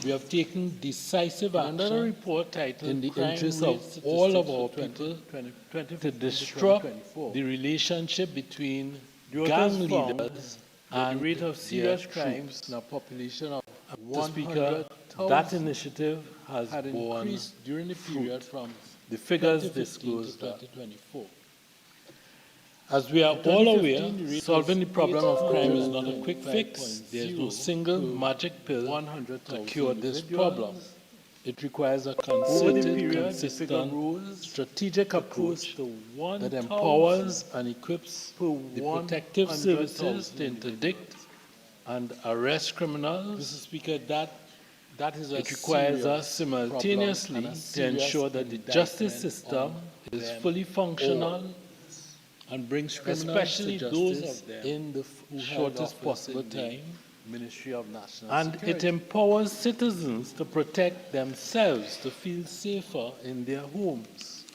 we have taken decisive Under the action report titled in the Crime interest Rate of all of Statistics our for people 2015 to disrupt 2024. the relationship between The authors gang found leaders that and the rate of their serious crimes troops. in a population of Mr. Speaker, 100,000 that initiative has had borne increased during the period from the figures 2015 to disclosed that. 2024. As we are In all 2015, aware, the rate solving the was problem of crime is not a quick 8.5.0 fix. There is no single per magic pill to 100,000 cure this individuals. problem. It requires a Over the concerted, period, the figure consistent, rose strategic to close approach to that 1,000 empowers and equips per the protective 100,000 services to individuals. interdict and arrest criminals. Mr. Speaker, that is a It requires serious us simultaneously problem and a to serious ensure that the justice indictment system on is them fully functional all, and brings criminals especially to those justice of them in the who held shortest office possible in the time. Ministry of National And Security. it empowers citizens to protect themselves, to feel safer in their homes.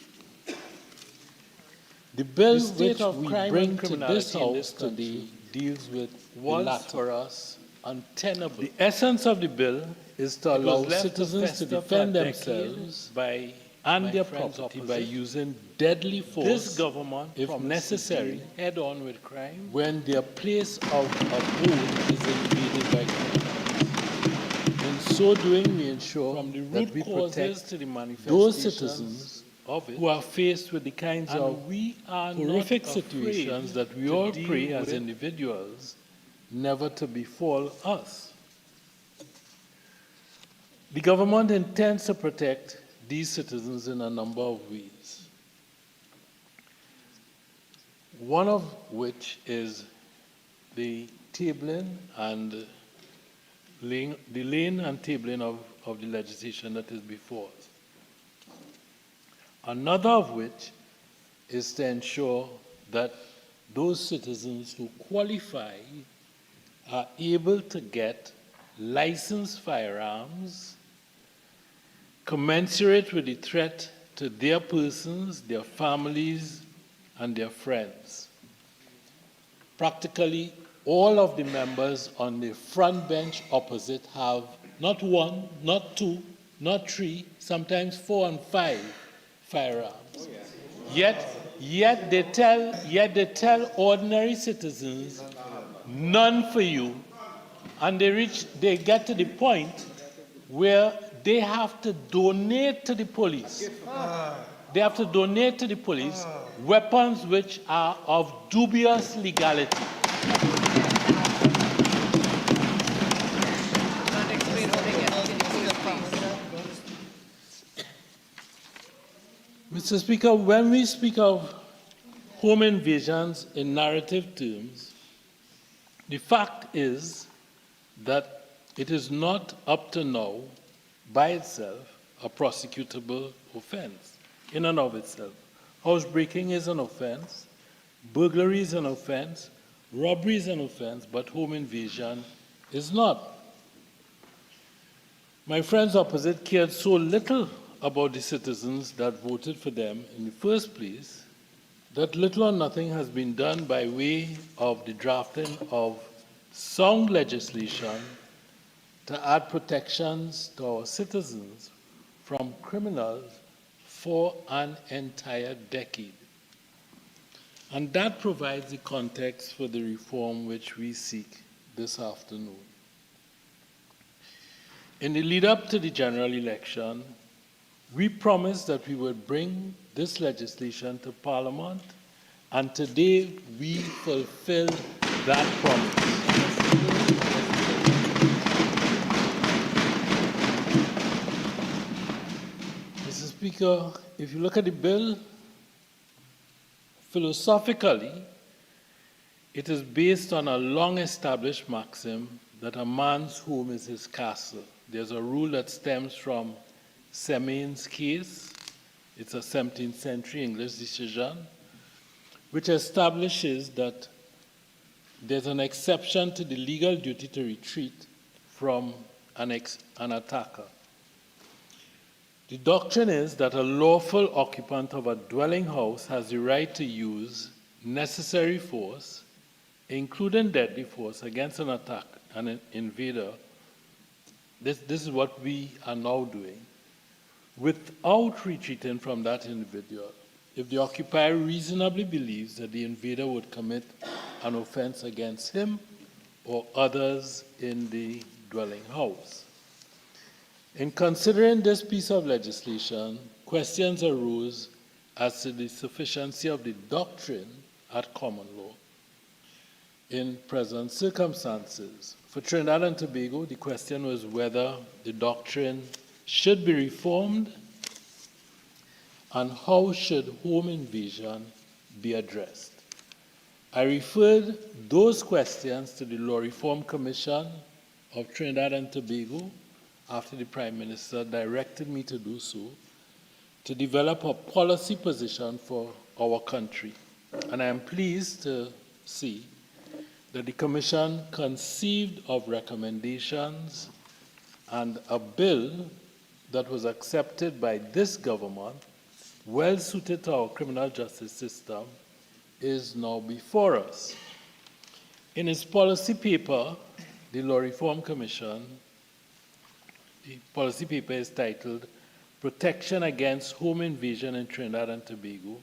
The bill The state which of we crime bring and to criminality this in this House today deals with the was latter. for us untenable. The essence of the bill is to It was allow left citizens to fester for a defend decade themselves by and my their friends property by opposite. using deadly This force government if promised necessary to deal head on with crime. when their place of abode is invaded by criminals. In so doing, we ensure From the that root we causes protect to the those manifestations citizens of it, who are faced with the kinds and of we are horrific not situations afraid that we to all deal pray as with it. individuals never to befall us. The government intends to protect these citizens in a number of ways. One of which is the tabling and laying and tabling of the legislation that is before us. Another of which is to ensure that those citizens who qualify are able to get licensed firearms commensurate with the threat to their persons, their families, and their friends. Practically all of the members on the front bench opposite have not one, not two, not three, sometimes 4 and 5 firearms. Yet they tell ordinary citizens, none for you, and they get to the point where they have to donate to the police. They have to donate to the police weapons which are of dubious legality. Mr. Speaker, when we speak of home invasions in narrative terms, the fact is that it is not up to now by itself a prosecutable offense in and of itself. Housebreaking is an offense, burglary is an offense, robbery is an offense, but home invasion is not. My friends opposite cared so little about the citizens that voted for them in the first place that little or nothing has been done by way of the drafting of sound legislation to add protections to our citizens from criminals for an entire decade. And that provides the context for the reform which we seek this afternoon. In the lead up to the general election, we promised that we would bring this legislation to Parliament, and today we fulfill that promise. Mr. Speaker, if you look at the bill, philosophically, it is based on a long-established maxim that a man's home is his castle. There's a rule that stems from Semain's case. It's a 17th century English decision, which establishes that there's an exception to the legal duty to retreat from an attacker. The doctrine is that a lawful occupant of a dwelling house has the right to use necessary force, including deadly force, against an invader this is what we are now doing, without retreating from that individual, if the occupier reasonably believes that the invader would commit an offense against him or others in the dwelling house. In considering this piece of legislation, questions arose as to the sufficiency of the doctrine at common law in present circumstances. For Trinidad and Tobago, the question was whether the doctrine should be reformed and how should home invasion be addressed. I referred those questions to the Law Reform Commission of Trinidad and Tobago after the Prime Minister directed me to do so, to develop a policy position for our country. And I am pleased to see that the Commission conceived of recommendations and a bill that was accepted by this government, well suited to our criminal justice system, is now before us. In its policy paper, the Law Reform Commission, the policy paper is titled Protection Against Home Invasion in Trinidad and Tobago,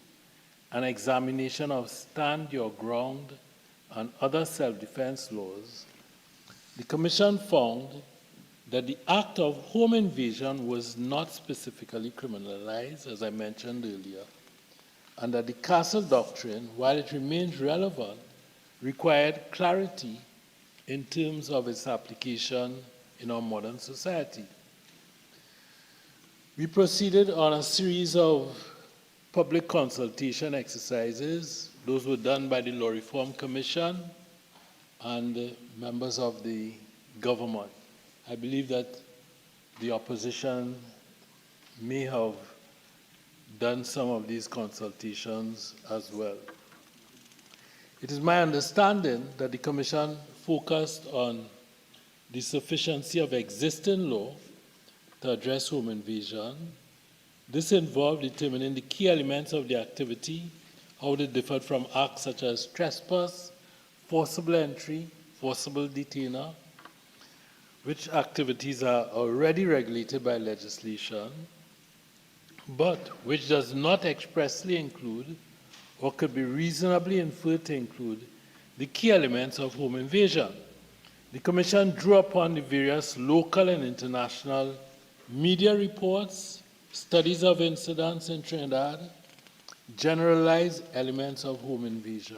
an examination of Stand Your Ground and other self-defense laws. The Commission found that the act of home invasion was not specifically criminalized, as I mentioned earlier, and that the Castle Doctrine, while it remains relevant, required clarity in terms of its application in our modern society. We proceeded on a series of public consultation exercises. Those were done by the Law Reform Commission and members of the government. I believe that the opposition may have done some of these consultations as well. It is my understanding that the Commission focused on the sufficiency of existing law to address home invasion. This involved determining the key elements of the activity, how they differed from acts such as trespass, forcible entry, forcible detainer, which activities are already regulated by legislation, but which does not expressly include or could be reasonably inferred to include the key elements of home invasion. The Commission drew upon the various local and international media reports, studies of incidents in Trinidad, generalized elements of home invasion.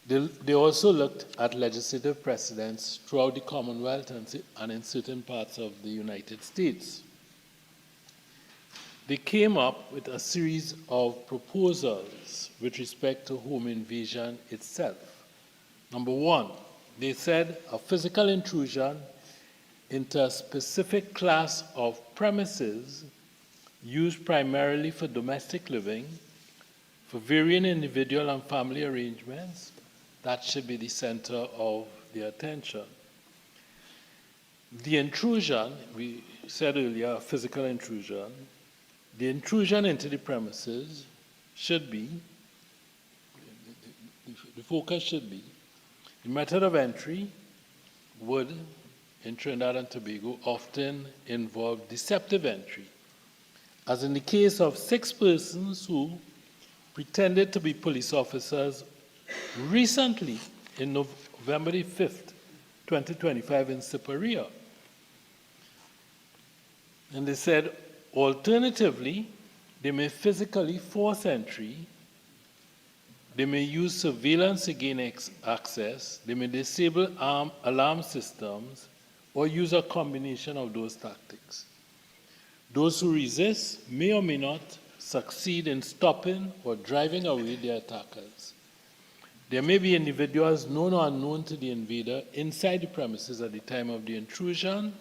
They also looked at legislative precedents throughout the Commonwealth and in certain parts of the United States. They came up with a series of proposals with respect to home invasion itself. Number one, they said a physical intrusion into a specific class of premises used primarily for domestic living, for varying individual and family arrangements, that should be the center of their attention. The intrusion, we said earlier, a physical intrusion, the intrusion into the premises should be, the focus should be, the method of entry would, in Trinidad and Tobago, often involve deceptive entry, as in the case of 6 persons who pretended to be police officers recently in November the 5th, 2025 in Siparia. And they said, alternatively, they may physically force entry, they may use surveillance to gain access, they may disable alarm systems, or use a combination of those tactics. Those who resist may or may not succeed in stopping or driving away their attackers. There may be individuals known or unknown to the invader inside the premises at the time of the intrusion.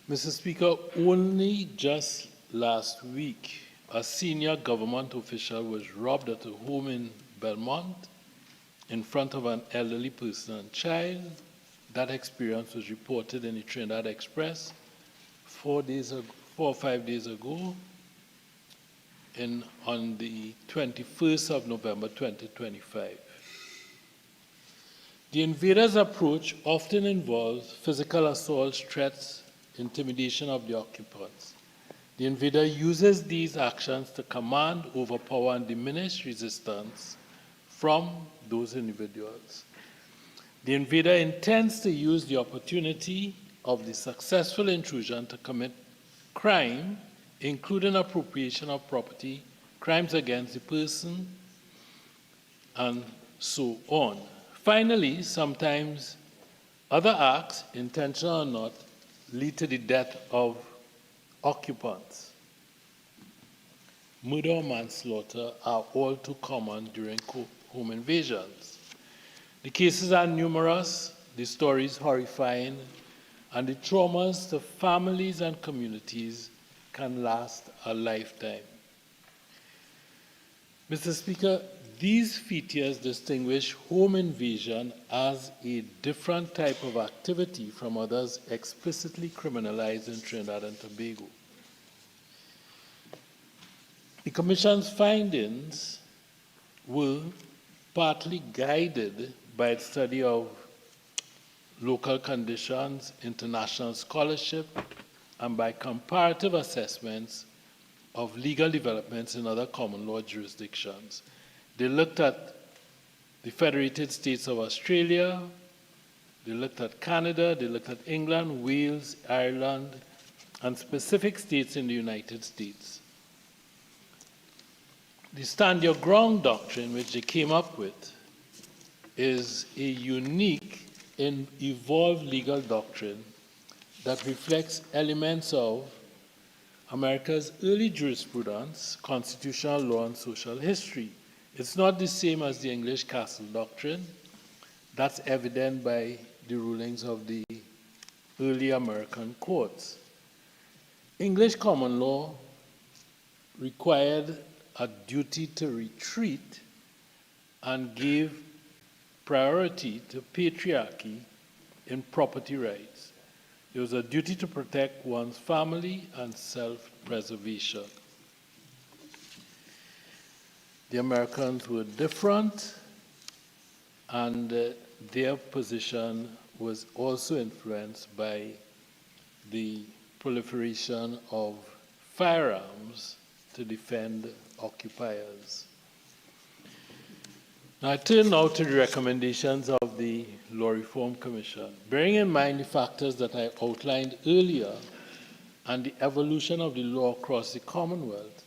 Mr. Speaker, only just last week, a senior government official was robbed at a home in Belmont in front of an elderly person and child. That experience was reported in the Trinidad Express 4 or 5 days ago, on the 21st of November 2025. The invader's approach often involves physical assaults, threats, intimidation of the occupants. The invader uses these actions to command, overpower, and diminish resistance from those individuals. The invader intends to use the opportunity of the successful intrusion to commit crime, including appropriation of property, crimes against the person, and so on. Finally, sometimes other acts, intentional or not, lead to the death of occupants. Murder or manslaughter are all too common during home invasions. The cases are numerous, the stories horrifying, and the traumas to families and communities can last a lifetime. Mr. Speaker, these features distinguish home invasion as a different type of activity from others explicitly criminalized in Trinidad and Tobago. The Commission's findings were partly guided by its study of local conditions, international scholarship, and by comparative assessments of legal developments in other common law jurisdictions. They looked at the Federated States of Australia, they looked at Canada, they looked at England, Wales, Ireland, and specific states in the United States. The stand your ground doctrine, which they came up with, is a unique and evolved legal doctrine that reflects elements of America's early jurisprudence, constitutional law, and social history. It's not the same as the English castle doctrine. That's evident by the rulings of the early American courts. English common law required a duty to retreat and gave priority to patriarchy in property rights. There was a duty to protect one's family and self-preservation. The Americans were different, and their position was also influenced by the proliferation of firearms to defend occupiers. Now I turn now to the recommendations of the Law Reform Commission. Bearing in mind the factors that I outlined earlier and the evolution of the law across the Commonwealth,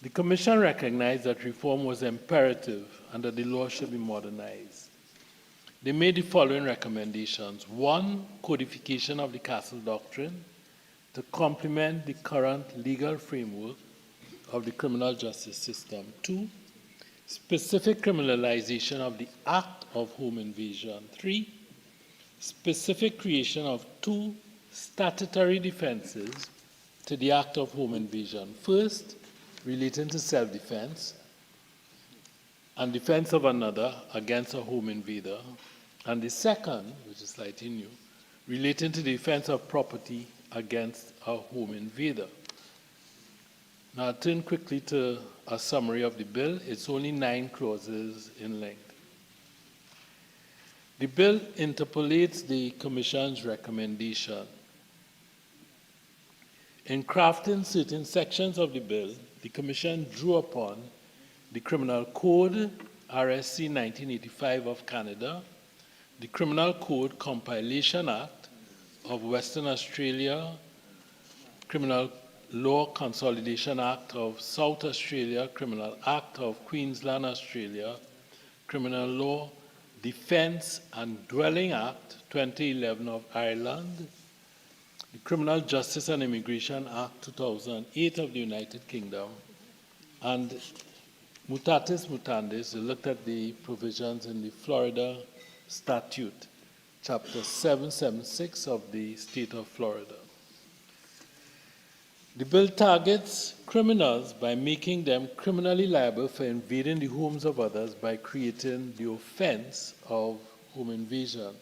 the Commission recognized that reform was imperative and that the law should be modernized. They made the following recommendations. 1, codification of the Castle Doctrine to complement the current legal framework of the criminal justice system. 2, specific criminalization of the act of home invasion. 3, specific creation of 2 statutory defenses to the act of home invasion. First, relating to self-defense and defense of another against a home invader. And the second, which is slightly new, relating to the defense of property against a home invader. Now I'll turn quickly to a summary of the bill. It's only 9 clauses in length. The bill interpolates the Commission's recommendation. In crafting certain sections of the bill, the Commission drew upon the Criminal Code, RSC 1985 of Canada, the Criminal Code Compilation Act of Western Australia, Criminal Law Consolidation Act of South Australia, Criminal Act of Queensland, Australia, Criminal Law Defence and Dwelling Act 2011 of Ireland, the Criminal Justice and Immigration Act 2008 of the United Kingdom, and mutatis mutandis, they looked at the provisions in the Florida Statute, Chapter 776 of the State of Florida. The bill targets criminals by making them criminally liable for invading the homes of others by creating the offense of home invasion.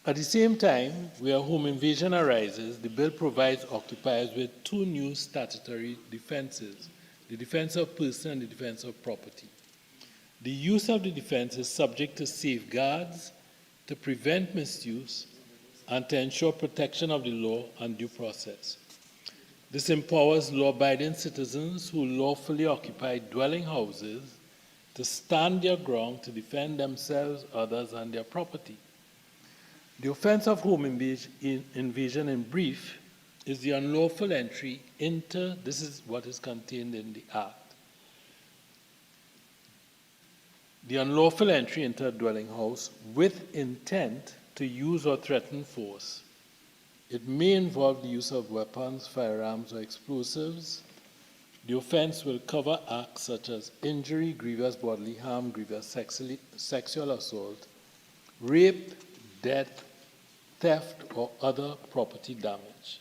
At the same time, where home invasion arises, the bill provides occupiers with 2 new statutory defenses, the defense of person and the defense of property. The use of the defense is subject to safeguards to prevent misuse and to ensure protection of the law and due process. This empowers law-abiding citizens who lawfully occupy dwelling houses to stand their ground to defend themselves, others, and their property. The offense of home invasion, in brief, is the unlawful entry into, this is what is contained in the Act, the unlawful entry into a dwelling house with intent to use or threaten force. It may involve the use of weapons, firearms, or explosives. The offense will cover acts such as injury, grievous bodily harm, grievous sexual assault, rape, death, theft, or other property damage.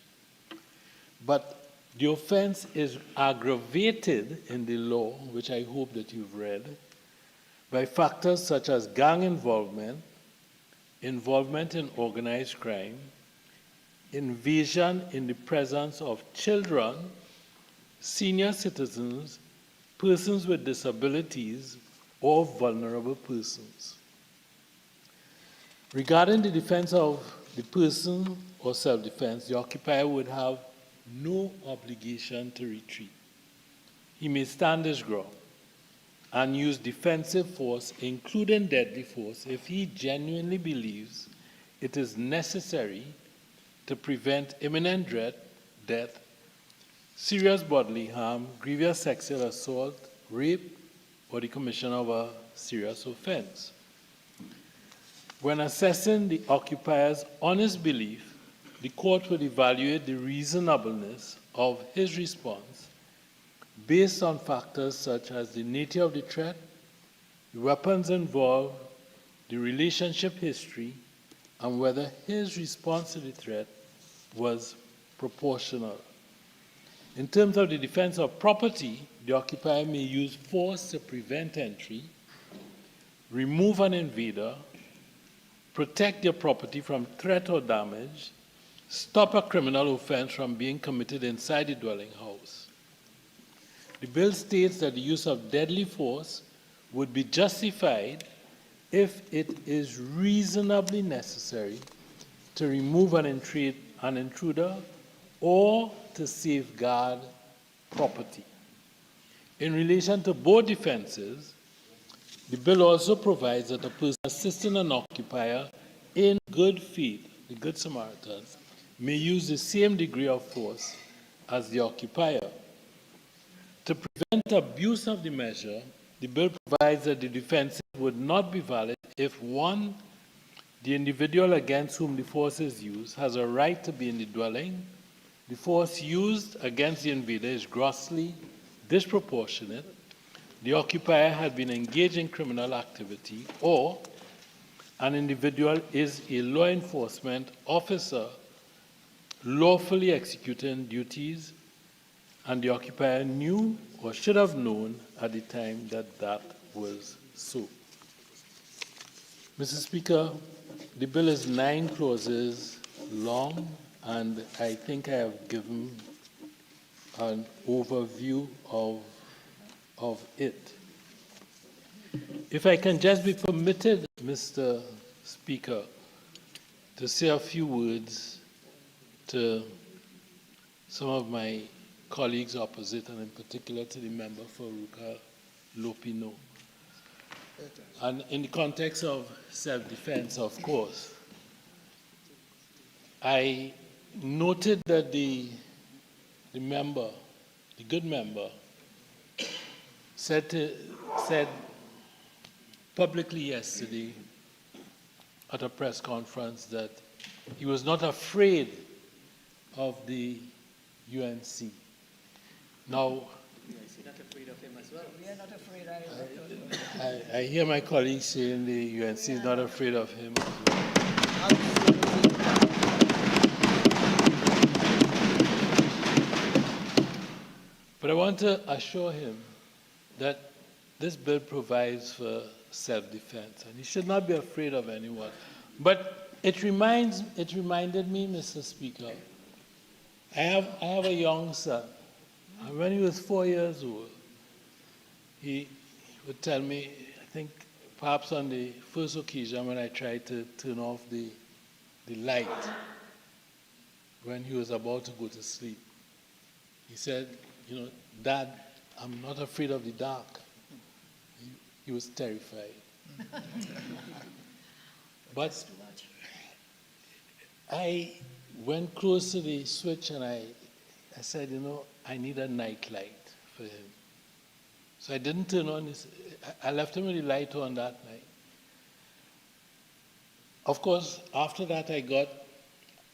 But the offense is aggravated in the law, which I hope that you've read, by factors such as gang involvement, involvement in organized crime, invasion in the presence of children, senior citizens, persons with disabilities, or vulnerable persons. Regarding the defense of the person or self-defense, the occupier would have no obligation to retreat. He may stand his ground and use defensive force, including deadly force, if he genuinely believes it is necessary to prevent imminent death, serious bodily harm, grievous sexual assault, rape, or the commission of a serious offense. When assessing the occupier's honest belief, the court would evaluate the reasonableness of his response based on factors such as the nature of the threat, the weapons involved, the relationship history, and whether his response to the threat was proportional. In terms of the defense of property, the occupier may use force to prevent entry, remove an invader, protect their property from threat or damage, stop a criminal offense from being committed inside the dwelling house. The bill states that the use of deadly force would be justified if it is reasonably necessary to remove an intruder or to safeguard property. In relation to both defenses, the bill also provides that a person assisting an occupier in good faith, the Good Samaritan, may use the same degree of force as the occupier. To prevent abuse of the measure, the bill provides that the defense would not be valid if, one, the individual against whom the force is used has a right to be in the dwelling, the force used against the invader is grossly disproportionate, the occupier had been engaged in criminal activity, or an individual is a law enforcement officer lawfully executing duties, and the occupier knew or should have known at the time that that was so. Mr. Speaker, the bill is 9 clauses long, and I think I have given an overview of it. If I can just be permitted, Mr. Speaker, to say a few words to some of my colleagues opposite, and in particular to the member for Ruka Lopino. And in the context of self-defense, of course, I noted that the good member, said publicly yesterday at a press conference that he was not afraid of the UNC. Now, You're not afraid of him as well. We are not afraid either. I hear my colleagues saying the UNC is not afraid of him as well. Absolutely. But I want to assure him that this bill provides for self-defense, and he should not be afraid of anyone. But it reminded me, Mr. Speaker, I have a young son, and when he was 4 years old, he would tell me, think perhaps on the first occasion when I tried to turn off the light when he was about to go to sleep. He said, you know, Dad, I'm not afraid of the dark. He was terrified. But I went close to the switch and I said, you know, I need a night light for him. So I didn't turn on his, I left him with the light on that night. Of course, after that I got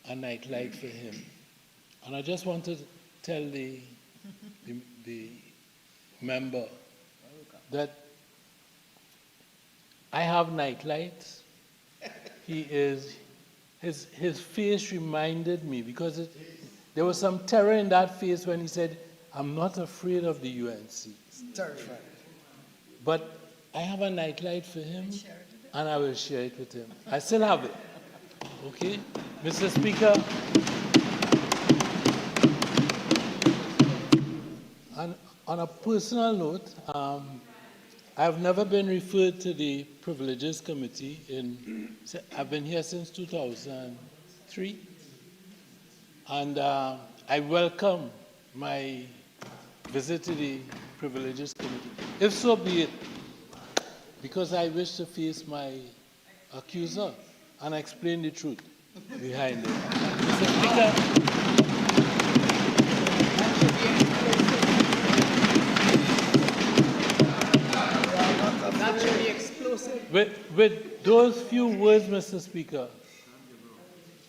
a night light for him. And I just wanted to tell the member that I have night lights. His face reminded me, because there was some terror in that face when he said, I'm not afraid of the UNC. Terrified. But I have a night light for him, and I will share it with him. I still have it. Okay? Mr. Speaker, and on a personal note, I've never been referred to the Privileges Committee. I've been here since 2003. And I welcome my visit to the Privileges Committee. If so be it, because I wish to face my accuser and explain the truth behind it. Mr. Speaker, That should be explosive. with those few words, Mr. Speaker,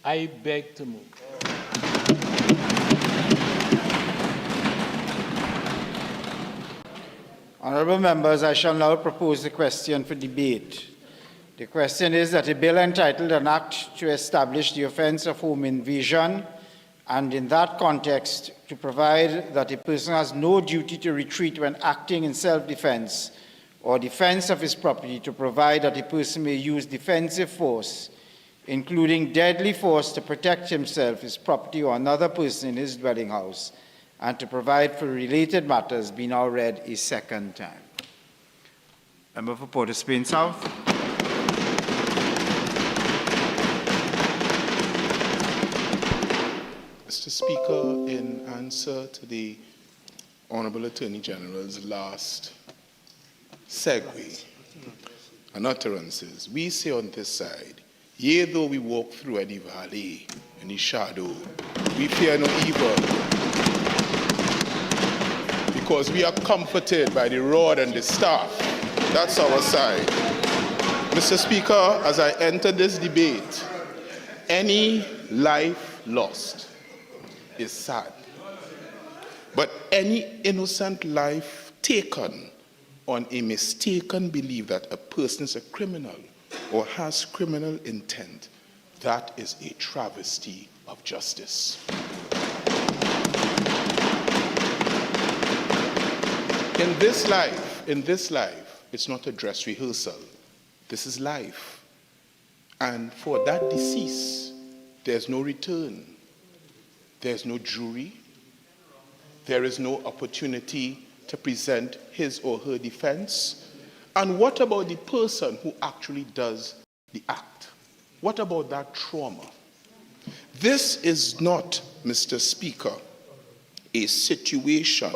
I beg to move. Honourable members, I shall now propose the question for debate. The question is that a bill entitled An Act to Establish the Offence of Home Invasion, and in that context, to provide that a person has no duty to retreat when acting in self-defence or defence of his property, to provide that a person may use defensive force, including deadly force, to protect himself, his property, or another person in his dwelling house, and to provide for related matters, be now read a second time. Member for Port of Spain South. Mr. Speaker, in answer to the Honourable Attorney General's last segue and utterances, we say on this side, yea, though we walk through any valley, any shadow, we fear no evil, because we are comforted by the rod and the staff. That's our side. Mr. Speaker, as I enter this debate, any life lost is sad. But any innocent life taken on a mistaken belief that a person is a criminal or has criminal intent, that is a travesty of justice. In this life, it's not a dress rehearsal. This is life. And for that decease, there's no return. There's no jury. There is no opportunity to present his or her defense. And what about the person who actually does the act? What about that trauma? This is not, Mr. Speaker, a situation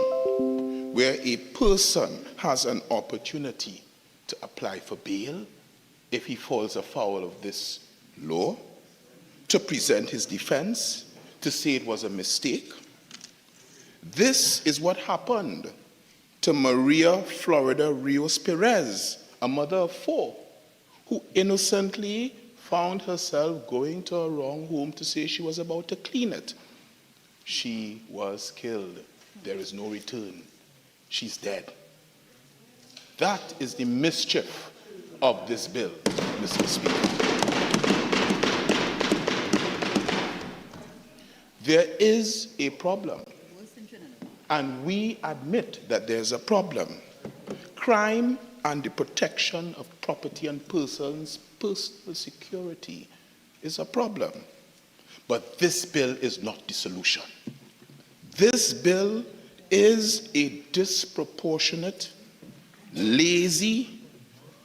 where a person has an opportunity to apply for bail if he falls afoul of this law, to present his defense, to say it was a mistake. This is what happened to Maria Florida Rios Perez, a mother of 4, who innocently found herself going to a wrong home to say she was about to clean it. She was killed. There is no return. She's dead. That is the mischief of this bill, Mr. Speaker. There is a problem, and we admit that there's a problem. Crime and the protection of property and persons' personal security is a problem. But this bill is not the solution. This bill is a disproportionate, lazy,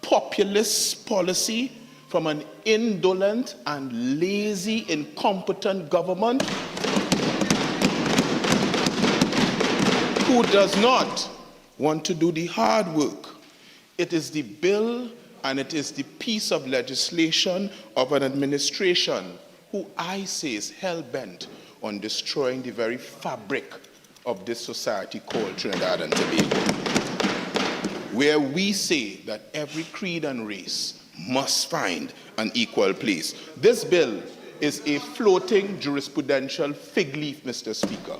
populist policy from an indolent and lazy, incompetent government who does not want to do the hard work. It is the bill and it is the piece of legislation of an administration who I say is hell-bent on destroying the very fabric of this society called Trinidad and Tobago, where we say that every creed and race must find an equal place. This bill is a floating jurisprudential fig leaf, Mr. Speaker.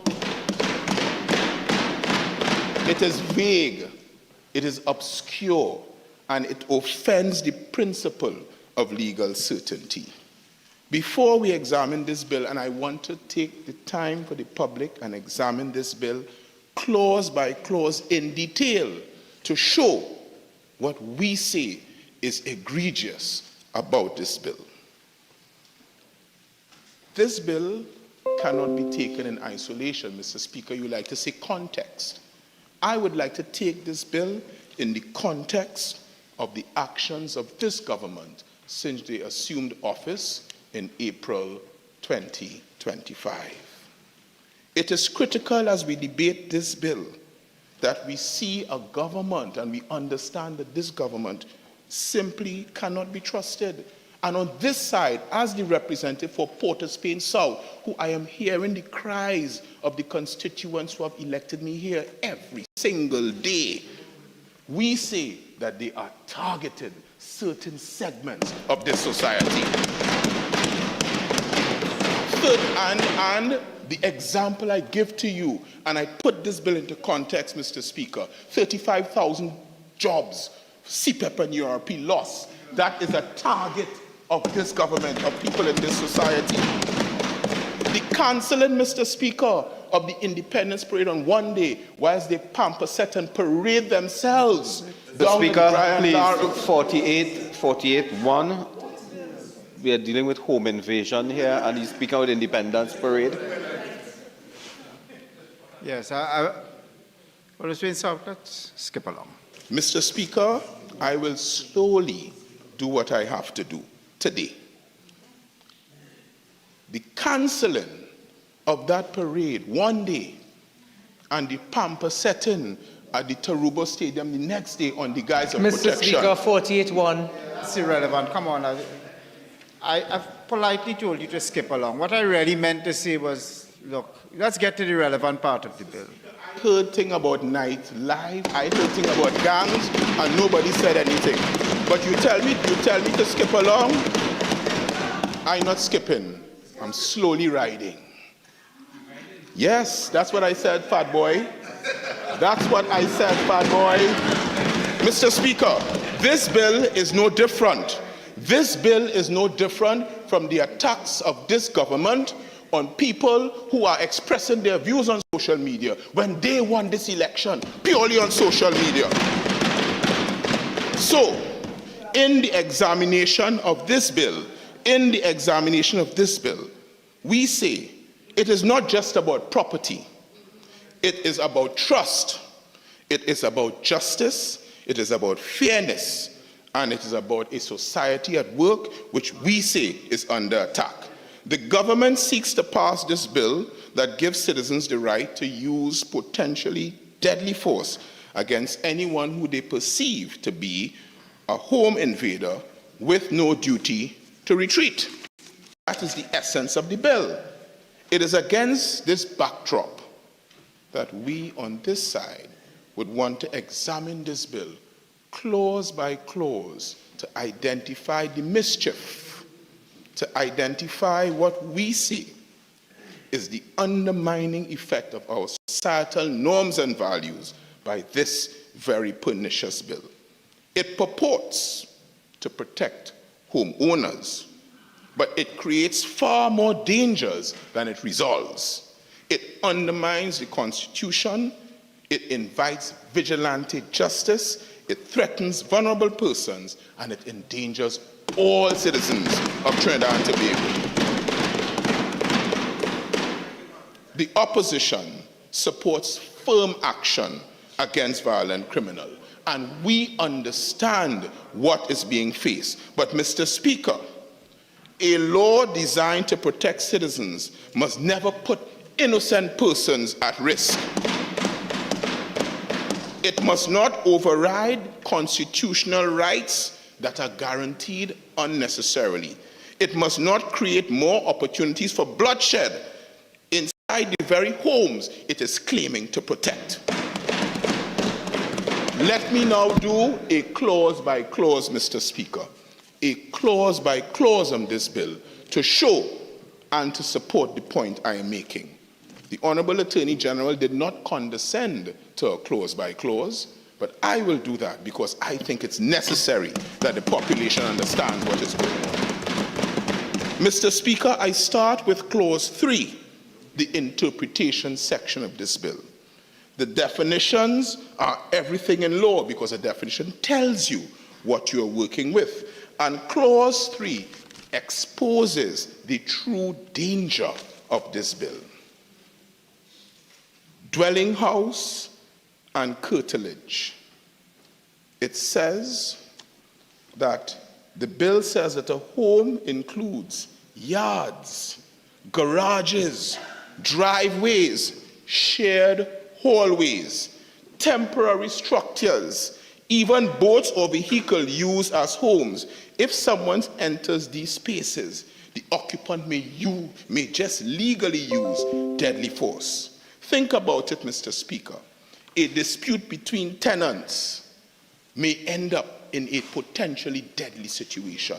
It is vague, it is obscure, and it offends the principle of legal certainty. Before we examine this bill, and I want to take the time for the public and examine this bill clause by clause in detail to show what we say is egregious about this bill. This bill cannot be taken in isolation, Mr. Speaker. You like to say context. I would like to take this bill in the context of the actions of this government since they assumed office in April 2025. It is critical as we debate this bill that we see a government and we understand that this government simply cannot be trusted. And on this side, as the representative for Port of Spain South, who I am hearing the cries of the constituents who have elected me here every single day, we say that they are targeting certain segments of this society. Third, and the example I give to you, and I put this bill into context, Mr. Speaker, 35,000 jobs, CPEP and URP lost. That is a target of this government, of people in this society. The cancelling, Mr. Speaker, of the Independence Parade on one day, whilst they pamper, set and parade themselves. The Speaker, please, 48-1. We are dealing with home invasion here, and he's speaking of Independence Parade. Yes, let's skip along. Mr. Speaker, I will slowly do what I have to do today. The cancelling of that parade one day and the pamper setting at the Tarubo Stadium the next day on the guise of Mr. protection. Speaker, 48-1. It's irrelevant. Come on. I've politely told you to skip along. What I really meant to say was, look, let's get to the relevant part of the bill. I heard thing about night life, I heard thing about gangs, and nobody said anything. But you tell me to skip along? I'm not skipping. I'm slowly riding. Yes, that's what I said, fat boy. That's what I said, fat boy. Mr. Speaker, this bill is no different. This bill is no different from the attacks of this government on people who are expressing their views on social media when they won this election purely on social media. So, in the examination of this bill, we say it is not just about property. It is about trust. It is about justice. It is about fairness. And it is about a society at work which we say is under attack. The government seeks to pass this bill that gives citizens the right to use potentially deadly force against anyone who they perceive to be a home invader with no duty to retreat. That is the essence of the bill. It is against this backdrop that we on this side would want to examine this bill clause by clause to identify the mischief, to identify what we see is the undermining effect of our societal norms and values by this very pernicious bill. It purports to protect homeowners, but it creates far more dangers than it resolves. It undermines the Constitution, it invites vigilante justice, it threatens vulnerable persons, and it endangers all citizens of Trinidad and Tobago. The opposition supports firm action against violent criminals, and we understand what is being faced. But, Mr. Speaker, a law designed to protect citizens must never put innocent persons at risk. It must not override constitutional rights that are guaranteed unnecessarily. It must not create more opportunities for bloodshed inside the very homes it is claiming to protect. Let me now do a clause by clause, Mr. Speaker, a clause by clause on this bill to show and to support the point I am making. The Honorable Attorney General did not condescend to a clause by clause, but I will do that because I think it's necessary that the population understands what is going on. Mr. Speaker, I start with clause 3, the interpretation section of this bill. The definitions are everything in law because a definition tells you what you're working with. And clause 3 exposes the true danger of this bill. Dwelling house and curtilage. It says that the bill says that a home includes yards, garages, driveways, shared hallways, temporary structures, even boats or vehicles used as homes. If someone enters these spaces, the occupant may just legally use deadly force. Think about it, Mr. Speaker. A dispute between tenants may end up in a potentially deadly situation.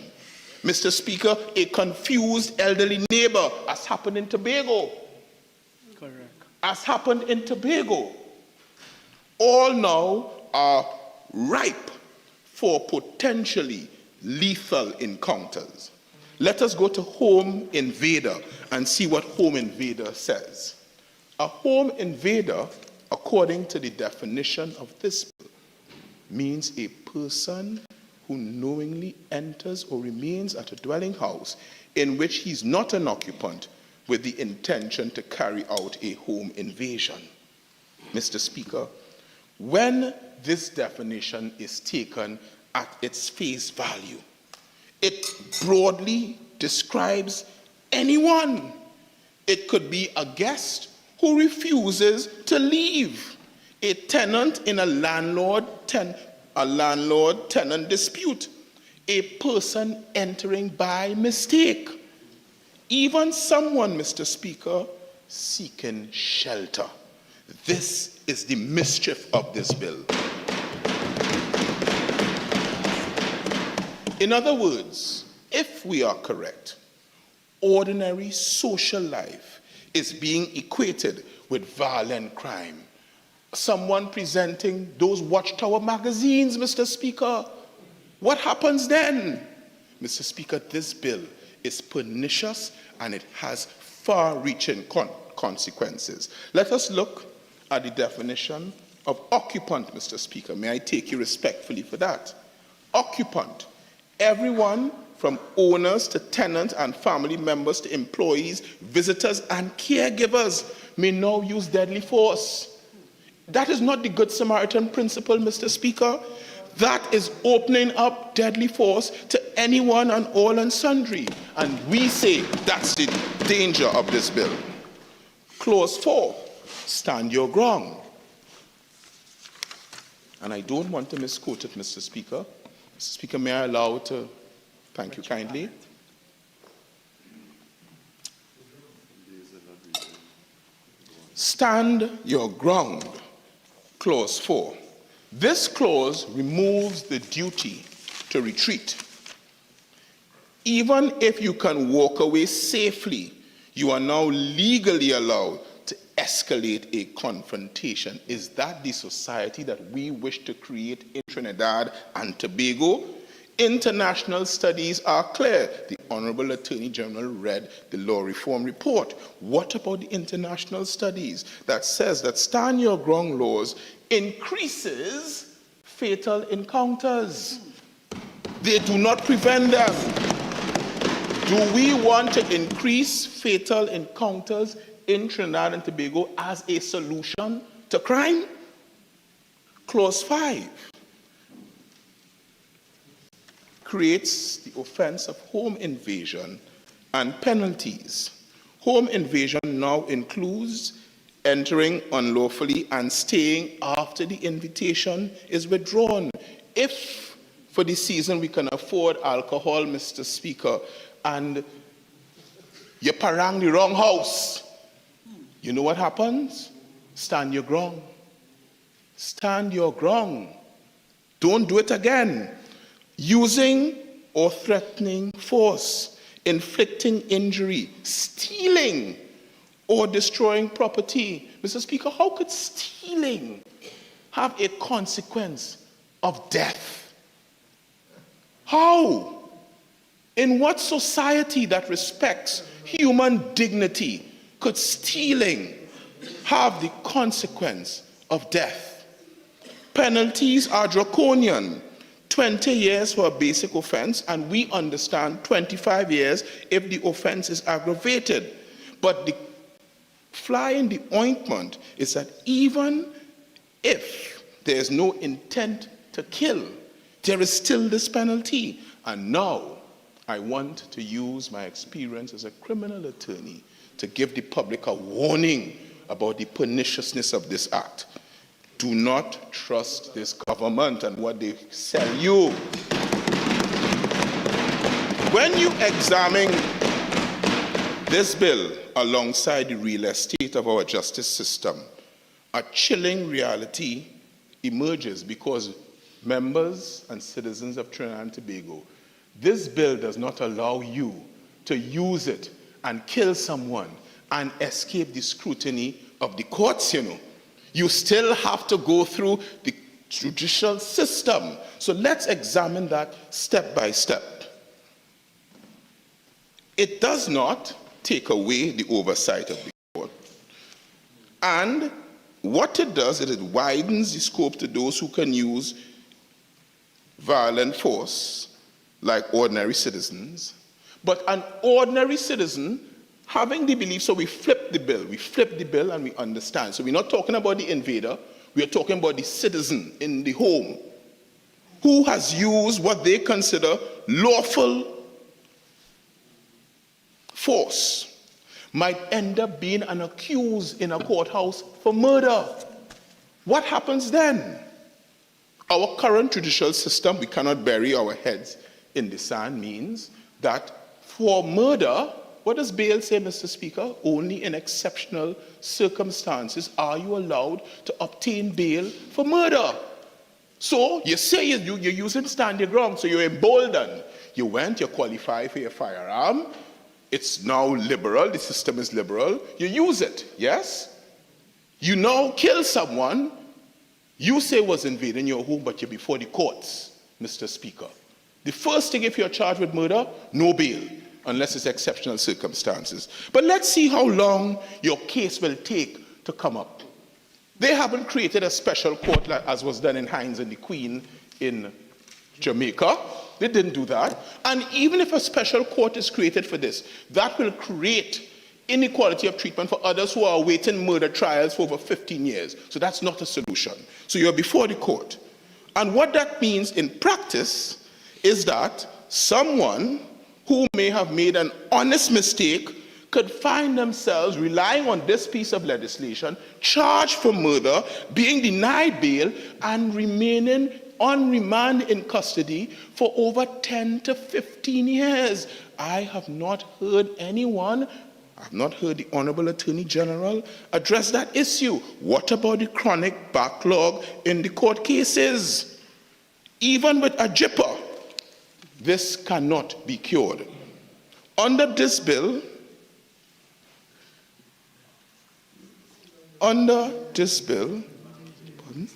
Mr. Speaker, a confused elderly neighbor, as happened in Tobago. Correct. As happened in Tobago. All now are ripe for potentially lethal encounters. Let us go to home invader and see what home invader says. A home invader, according to the definition of this bill, means a person who knowingly enters or remains at a dwelling house in which he is not an occupant with the intention to carry out a home invasion. Mr. Speaker, when this definition is taken at its face value, it broadly describes anyone. It could be a guest who refuses to leave, a tenant in a landlord-tenant dispute, a person entering by mistake, even someone, Mr. Speaker, seeking shelter. This is the mischief of this bill. In other words, if we are correct, ordinary social life is being equated with violent crime. Someone presenting those Watchtower magazines, Mr. Speaker, what happens then? Mr. Speaker, this bill is pernicious and it has far-reaching consequences. Let us look at the definition of occupant, Mr. Speaker. May I take you respectfully for that? Occupant, everyone from owners to tenants and family members to employees, visitors and caregivers may now use deadly force. That is not the Good Samaritan principle, Mr. Speaker. That is opening up deadly force to anyone and all and sundry. And we say that's the danger of this bill. Clause 4, stand your ground. And I don't want to misquote it, Mr. Speaker. Mr. Speaker, may I allow to, thank you kindly. Stand your ground, clause 4. This clause removes the duty to retreat. Even if you can walk away safely, you are now legally allowed to escalate a confrontation. Is that the society that we wish to create in Trinidad and Tobago? International studies are clear. The Honorable Attorney General read the law reform report. What about the international studies that says that stand your ground laws increases fatal encounters? They do not prevent them. Do we want to increase fatal encounters in Trinidad and Tobago as a solution to crime? Clause 5. creates the offense of home invasion and penalties. Home invasion now includes entering unlawfully and staying after the invitation is withdrawn. If for the season we can afford alcohol, Mr. Speaker, and you parang the wrong house, you know what happens? Stand your ground. Stand your ground. Don't do it again. Using or threatening force, inflicting injury, stealing, or destroying property. Mr. Speaker, how could stealing have a consequence of death? How? In what society that respects human dignity could stealing have the consequence of death? Penalties are draconian. 20 years for a basic offense, and we understand 25 years if the offense is aggravated. But the fly in the ointment is that even if there is no intent to kill, there is still this penalty. And now I want to use my experience as a criminal attorney to give the public a warning about the perniciousness of this act. Do not trust this government and what they sell you. When you examine this bill alongside the real estate of our justice system, a chilling reality emerges because members and citizens of Trinidad and Tobago, this bill does not allow you to use it and kill someone and escape the scrutiny of the courts, you know. You still have to go through the judicial system. So let's examine that step by step. It does not take away the oversight of the court. And what it does is it widens the scope to those who can use violent force like ordinary citizens. But an ordinary citizen having the belief, so we flip the bill and we understand. So we're not talking about the invader, we are talking about the citizen in the home who has used what they consider lawful force, might end up being an accused in a courthouse for murder. What happens then? Our current judicial system, we cannot bury our heads in the sand, means that for murder, what does bail say, Mr. Speaker? Only in exceptional circumstances are you allowed to obtain bail for murder. So you say you're using stand your ground, so you're emboldened. You went, you qualified for your firearm. It's now liberal, the system is liberal. You use it, yes? You now kill someone, you say was invading your home, but you're before the courts, Mr. Speaker. The first thing, if you're charged with murder, no bail, unless it's exceptional circumstances. But let's see how long your case will take to come up. They haven't created a special court like as was done in Hines and the Queen in Jamaica. They didn't do that. And even if a special court is created for this, that will create inequality of treatment for others who are awaiting murder trials for over 15 years. So that's not a solution. So you're before the court. And what that means in practice is that someone who may have made an honest mistake could find themselves relying on this piece of legislation, charged for murder, being denied bail, and remaining on remand in custody for over 10 to 15 years. I have not heard anyone, I've not heard the Honorable Attorney General address that issue. What about the chronic backlog in the court cases? Even with a jipper, this cannot be cured. Under this bill, pardon?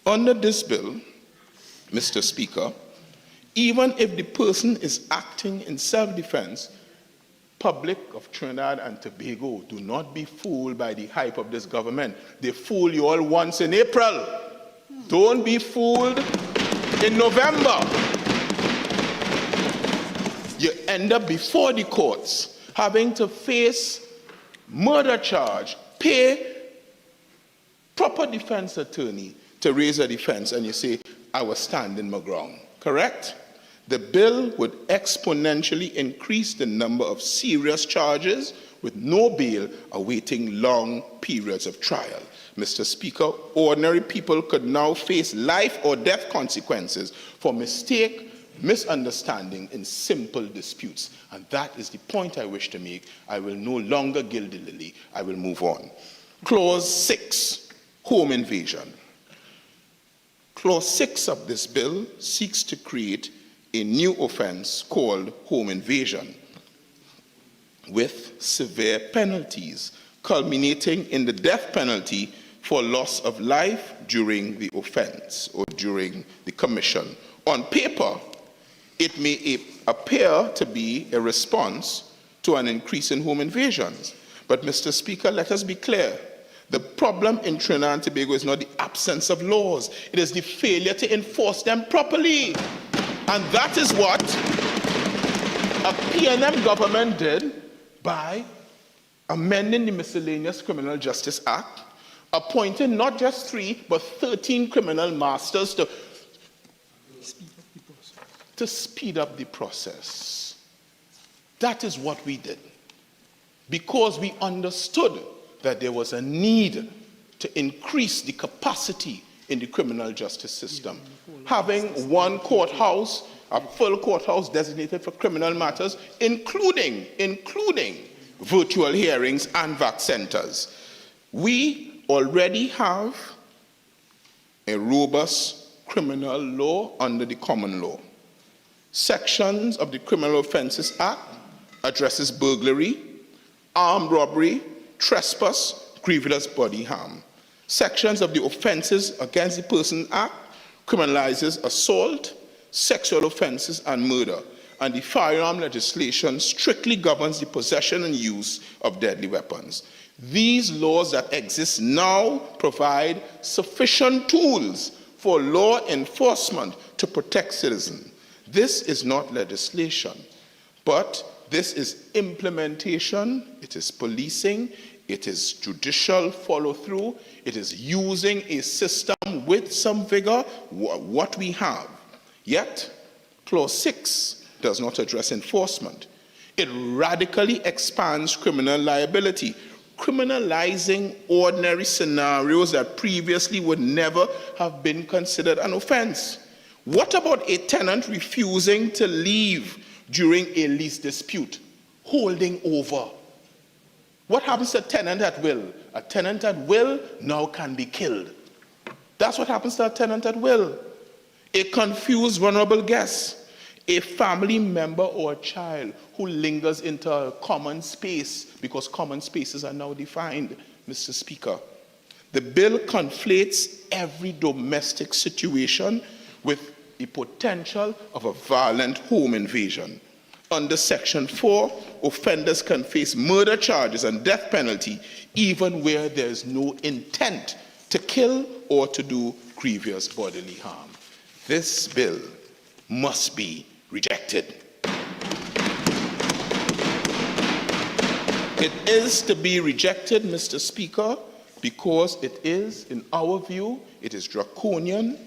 Under this bill, Mr. Speaker, even if the person is acting in self-defense, public of Trinidad and Tobago, do not be fooled by the hype of this government. They fool you all once in April. Don't be fooled in November. You end up before the courts, having to face murder charge, pay proper defense attorney to raise a defense, and you say, I was standing my ground, correct? The bill would exponentially increase the number of serious charges with no bail awaiting long periods of trial. Mr. Speaker, ordinary people could now face life or death consequences for mistake, misunderstanding in simple disputes. And that is the point I wish to make. I will no longer gild-lily. I will move on. Clause 6, home invasion. Clause 6 of this bill seeks to create a new offense called home invasion with severe penalties, culminating in the death penalty for loss of life during the offense or during the commission. On paper, it may appear to be a response to an increase in home invasions. But, Mr. Speaker, let us be clear. The problem in Trinidad and Tobago is not the absence of laws. It is the failure to enforce them properly. And that is what a PNM government did by amending the Miscellaneous Criminal Justice Act, appointing not just 3, but 13 criminal masters to speed up the process. That is what we did, because we understood that there was a need to increase the capacity in the criminal justice system. Having one courthouse, a full courthouse designated for criminal matters, including virtual hearings and VAC centers. We already have a robust criminal law under the common law. Sections of the Criminal Offences Act addresses burglary, armed robbery, trespass, grievous bodily harm. Sections of the Offences Against the Person Act criminalizes assault, sexual offenses, and murder. And the firearm legislation strictly governs the possession and use of deadly weapons. These laws that exist now provide sufficient tools for law enforcement to protect citizens. This is not legislation, but this is implementation, it is policing, it is judicial follow-through, it is using a system with some vigor, what we have. Yet, Clause 6 does not address enforcement. It radically expands criminal liability, criminalizing ordinary scenarios that previously would never have been considered an offense. What about a tenant refusing to leave during a lease dispute, holding over? What happens to a tenant at will? A tenant at will now can be killed. That's what happens to a tenant at will. A confused, vulnerable guest, a family member or a child who lingers into a common space, because common spaces are now defined, Mr. Speaker. The bill conflates every domestic situation with the potential of a violent home invasion. Under Section 4, offenders can face murder charges and death penalty even where there is no intent to kill or to do grievous bodily harm. This bill must be rejected. It is to be rejected, Mr. Speaker, because it is, in our view, it is draconian,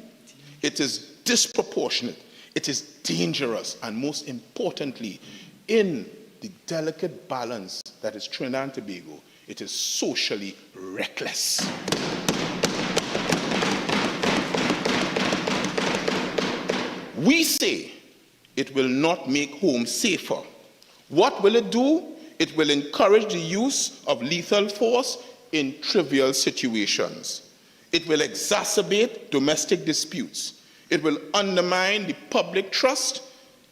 it is disproportionate, it is dangerous, and most importantly, in the delicate balance that is Trinidad and Tobago, it is socially reckless. We say it will not make homes safer. What will it do? It will encourage the use of lethal force in trivial situations. It will exacerbate domestic disputes. It will undermine the public trust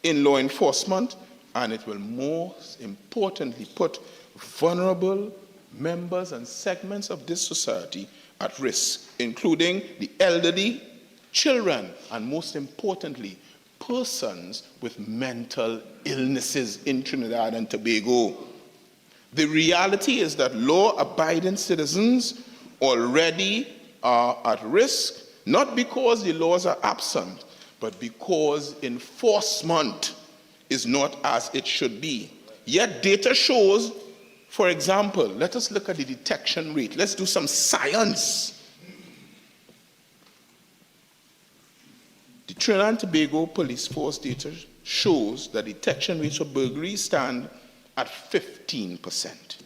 in law enforcement, and it will most importantly put vulnerable members and segments of this society at risk, including the elderly, children, and most importantly, persons with mental illnesses in Trinidad and Tobago. The reality is that law-abiding citizens already are at risk, not because the laws are absent, but because enforcement is not as it should be. Yet data shows, for example, let us look at the detection rate. Let's do some science. Trinidad and Tobago Police Force data shows that detection rates for burglary stand at 15%.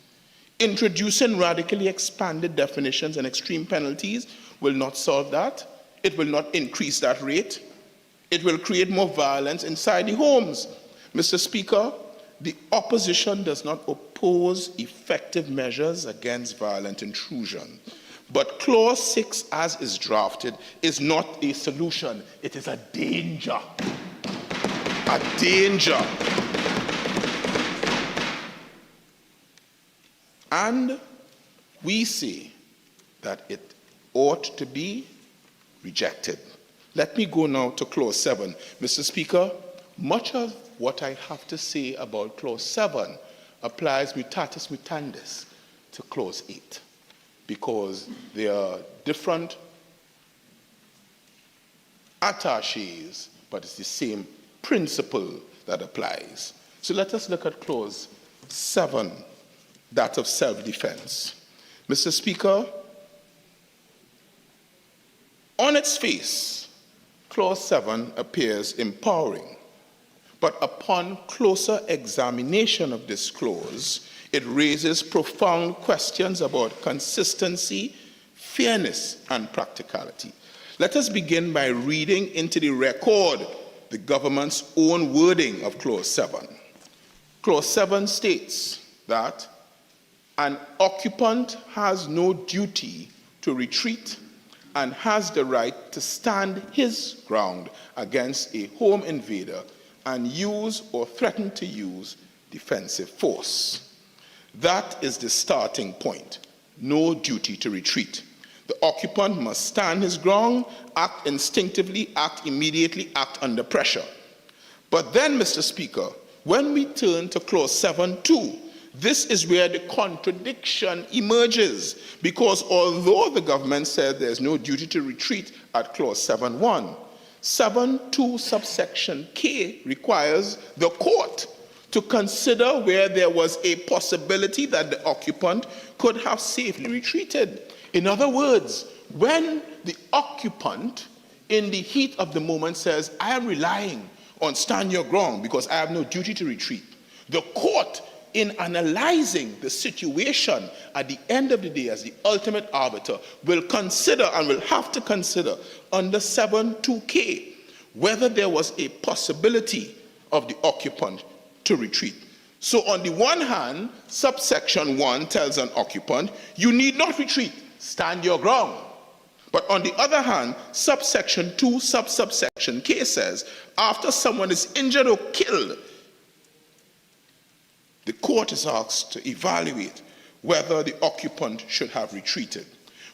Introducing radically expanded definitions and extreme penalties will not solve that. It will not increase that rate. It will create more violence inside the homes. Mr. Speaker, the opposition does not oppose effective measures against violent intrusion. But Clause 6, as is drafted, is not a solution. It is a danger. A danger. And we say that it ought to be rejected. Let me go now to Clause 7. Mr. Speaker, much of what I have to say about Clause 7 applies mutatis mutandis to Clause 8, because there are different attaches, but it's the same principle that applies. So let us look at Clause 7, that of self-defense. Mr. Speaker, on its face, Clause 7 appears empowering, but upon closer examination of this clause, it raises profound questions about consistency, fairness, and practicality. Let us begin by reading into the record the government's own wording of Clause 7. Clause 7 states that an occupant has no duty to retreat and has the right to stand his ground against a home invader and use or threaten to use defensive force. That is the starting point. No duty to retreat. The occupant must stand his ground, act instinctively, act immediately, act under pressure. But then, Mr. Speaker, when we turn to Clause 7.2, this is where the contradiction emerges, because although the government said there's no duty to retreat at Clause 7.1, 7.2 subsection K requires the court to consider where there was a possibility that the occupant could have safely retreated. In other words, when the occupant in the heat of the moment says, I am relying on stand your ground because I have no duty to retreat, the court, in analyzing the situation at the end of the day as the ultimate arbiter, will consider and will have to consider under 7.2K whether there was a possibility of the occupant to retreat. So on the one hand, subsection 1 tells an occupant, you need not retreat, stand your ground. But on the other hand, subsection 2, subsection K says, after someone is injured or killed, the court is asked to evaluate whether the occupant should have retreated.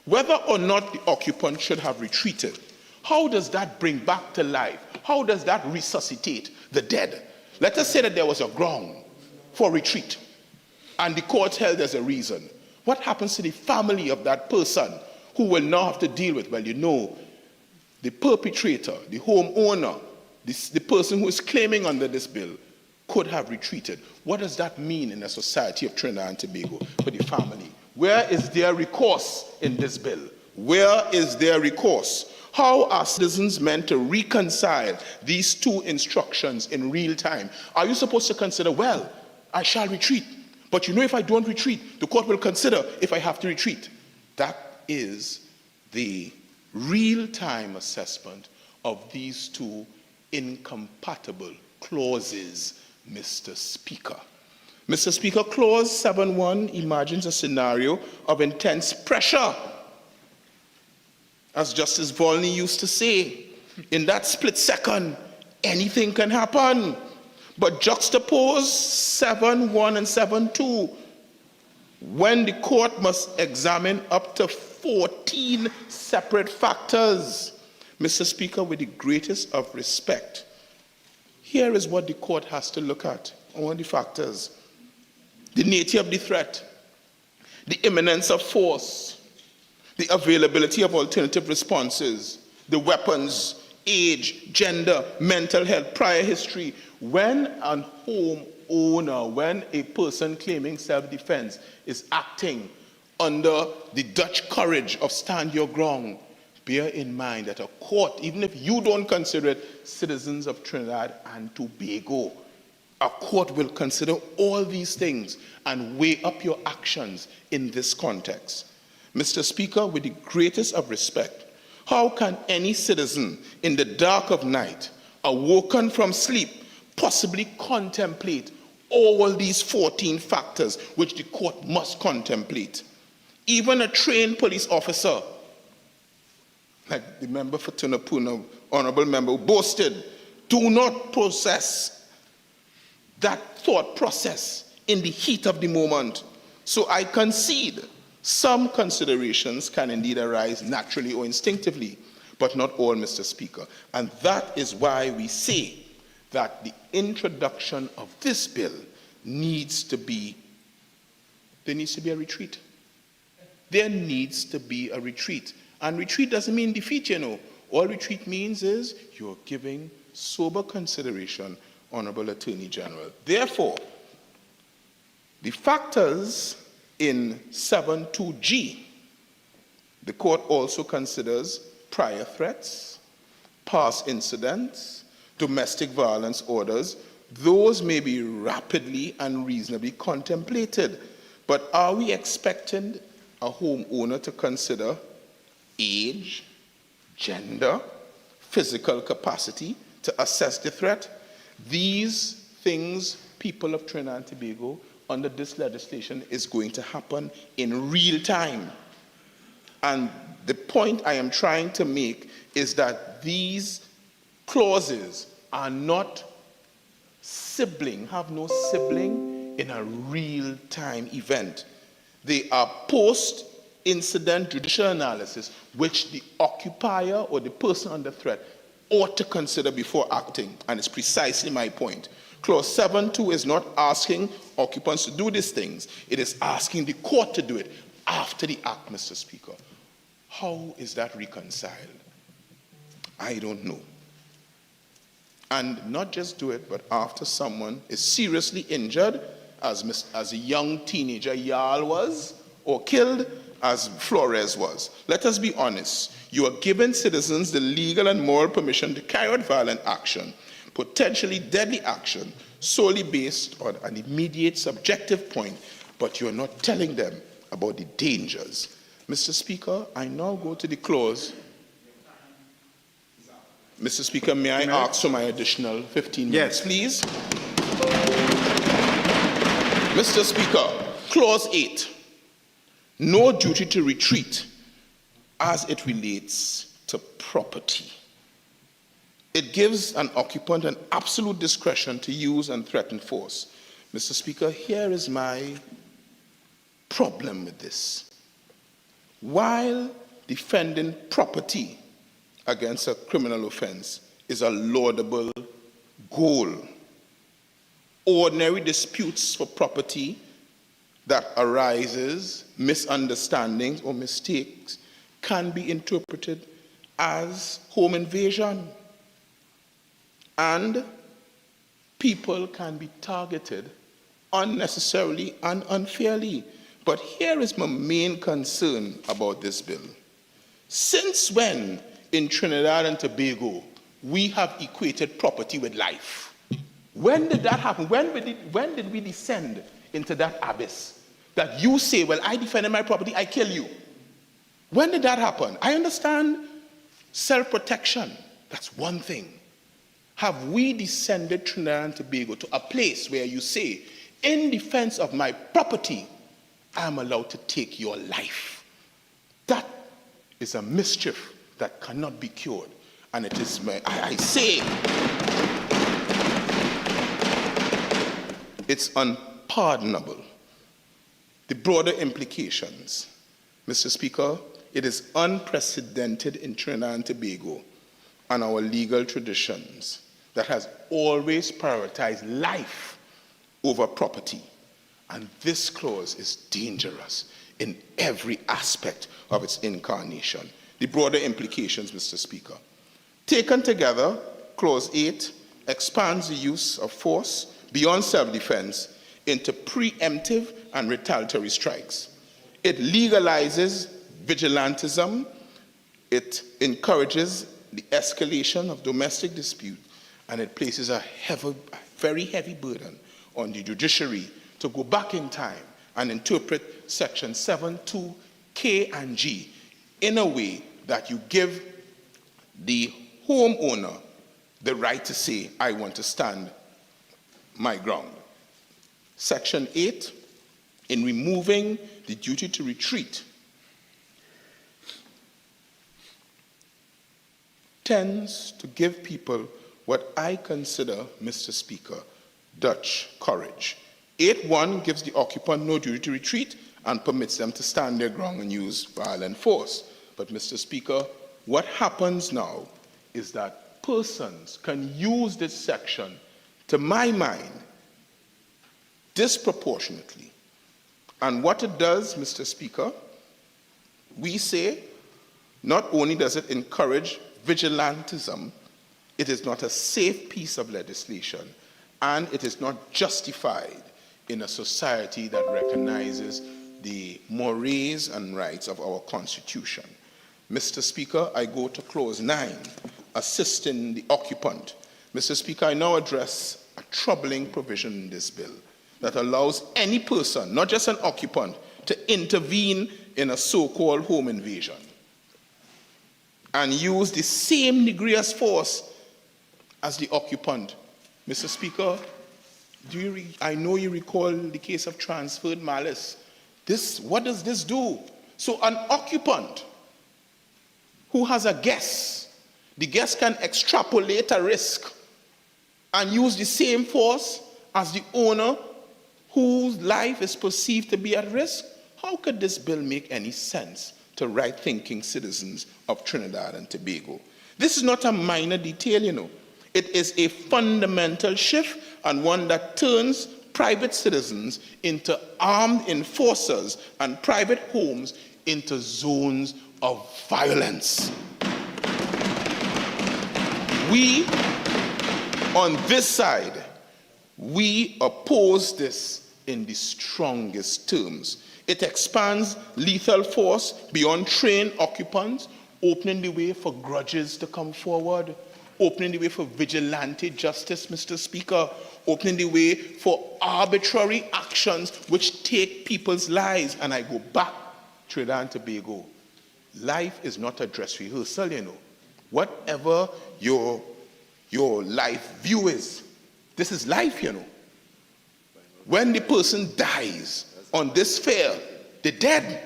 Whether or not the occupant should have retreated, how does that bring back to life? How does that resuscitate the dead? Let us say that there was a ground for retreat, and the court held there's a reason. What happens to the family of that person who will now have to deal with, well, you know, the perpetrator, the homeowner, the person who is claiming under this bill could have retreated. What does that mean in a society of Trinidad and Tobago for the family? Where is their recourse in this bill? Where is their recourse? How are citizens meant to reconcile these two instructions in real time? Are you supposed to consider, well, I shall retreat, but you know if I don't retreat, the court will consider if I have to retreat? That is the real-time assessment of these two incompatible clauses, Mr. Speaker. Mr. Speaker, Clause 7.1 imagines a scenario of intense pressure. As Justice Volney used to say, in that split second, anything can happen. But juxtapose 7.1 and 7.2, when the court must examine up to 14 separate factors. Mr. Speaker, with the greatest of respect, here is what the court has to look at, all the factors. The nature of the threat, the imminence of force, the availability of alternative responses, the weapons, age, gender, mental health, prior history. When a homeowner, when a person claiming self-defense is acting under the Dutch courage of stand your ground, bear in mind that a court, even if you don't consider it citizens of Trinidad and Tobago, a court will consider all these things and weigh up your actions in this context. Mr. Speaker, with the greatest of respect, how can any citizen in the dark of night, awoken from sleep, possibly contemplate all these 14 factors which the court must contemplate? Even a trained police officer, like the member for Tunapuna, honorable member, who boasted, do not process that thought process in the heat of the moment. So I concede some considerations can indeed arise naturally or instinctively, but not all, Mr. Speaker. And that is why we say that the introduction of this bill needs to be a retreat. There needs to be a retreat. And retreat doesn't mean defeat, you know. All retreat means is you're giving sober consideration, Honorable Attorney General. Therefore, the factors in 7.2g, the court also considers prior threats, past incidents, domestic violence orders. Those may be rapidly and reasonably contemplated. But are we expecting a homeowner to consider age, gender, physical capacity to assess the threat? These things, people of Trinidad and Tobago, under this legislation is going to happen in real time. And the point I am trying to make is that these clauses are not have no sibling in a real-time event. They are post-incident judicial analysis, which the occupier or the person under threat ought to consider before acting, and it's precisely my point. Clause 7.2 is not asking occupants to do these things. It is asking the court to do it after the act, Mr. Speaker. How is that reconciled? I don't know. And not just do it, but after someone is seriously injured, as a young teenager Yal was, or killed, as Flores was. Let us be honest. You are giving citizens the legal and moral permission to carry out violent action, potentially deadly action, solely based on an immediate subjective point, but you're not telling them about the dangers. Mr. Speaker, I now go to the clause. Mr. Speaker, may I ask for my additional 15 minutes, please? Mr. Speaker, clause 8. No duty to retreat as it relates to property. It gives an occupant an absolute discretion to use and threaten force. Mr. Speaker, here is my problem with this. While defending property against a criminal offense is a laudable goal, ordinary disputes for property that arises, misunderstandings or mistakes, can be interpreted as home invasion. And people can be targeted unnecessarily and unfairly. But here is my main concern about this bill. Since when in Trinidad and Tobago we have equated property with life? When did that happen? When did we descend into that abyss? That you say, well, I defended my property, I kill you. When did that happen? I understand self-protection. That's one thing. Have we descended Trinidad and Tobago to a place where you say, in defense of my property, I'm allowed to take your life? That is a mischief that cannot be cured. And it is, I say, it's unpardonable. The broader implications, Mr. Speaker, it is unprecedented in Trinidad and Tobago and our legal traditions that has always prioritized life over property. And this clause is dangerous in every aspect of its incarnation. The broader implications, Mr. Speaker. Taken together, Clause 8 expands the use of force beyond self-defense into preemptive and retaliatory strikes. It legalizes vigilantism It encourages the escalation of domestic dispute, and it places a very heavy burden on the judiciary to go back in time and interpret Section 7(2) K and G in a way that you give the homeowner the right to say, I want to stand my ground. Section 8, in removing the duty to retreat, tends to give people what I consider, Mr. Speaker, Dutch courage. 8(1) gives the occupant no duty to retreat and permits them to stand their ground and use violent force. But, Mr. Speaker, what happens now is that persons can use this section, to my mind, disproportionately. And what it does, Mr. Speaker, we say not only does it encourage vigilantism, it is not a safe piece of legislation, and it is not justified in a society that recognizes the mores and rights of our Constitution. Mr. Speaker, I go to clause 9, assisting the occupant. Mr. Speaker, I now address a troubling provision in this bill that allows any person, not just an occupant, to intervene in a so-called home invasion and use the same degree of force as the occupant. Mr. Speaker, I know you recall the case of transferred malice. What does this do? So an occupant who has a guest, the guest can extrapolate a risk and use the same force as the owner whose life is perceived to be at risk. How could this bill make any sense to right-thinking citizens of Trinidad and Tobago? This is not a minor detail, you know. It is a fundamental shift, and one that turns private citizens into armed enforcers and private homes into zones of violence. We, on this side, we oppose this in the strongest terms. It expands lethal force beyond trained occupants, opening the way for grudges to come forward, opening the way for vigilante justice, Mr. Speaker, opening the way for arbitrary actions which take people's lives. And I go back, Trinidad and Tobago. Life is not a dress rehearsal, you know. Whatever your life view is, this is life, you know. When the person dies on this field, they're dead.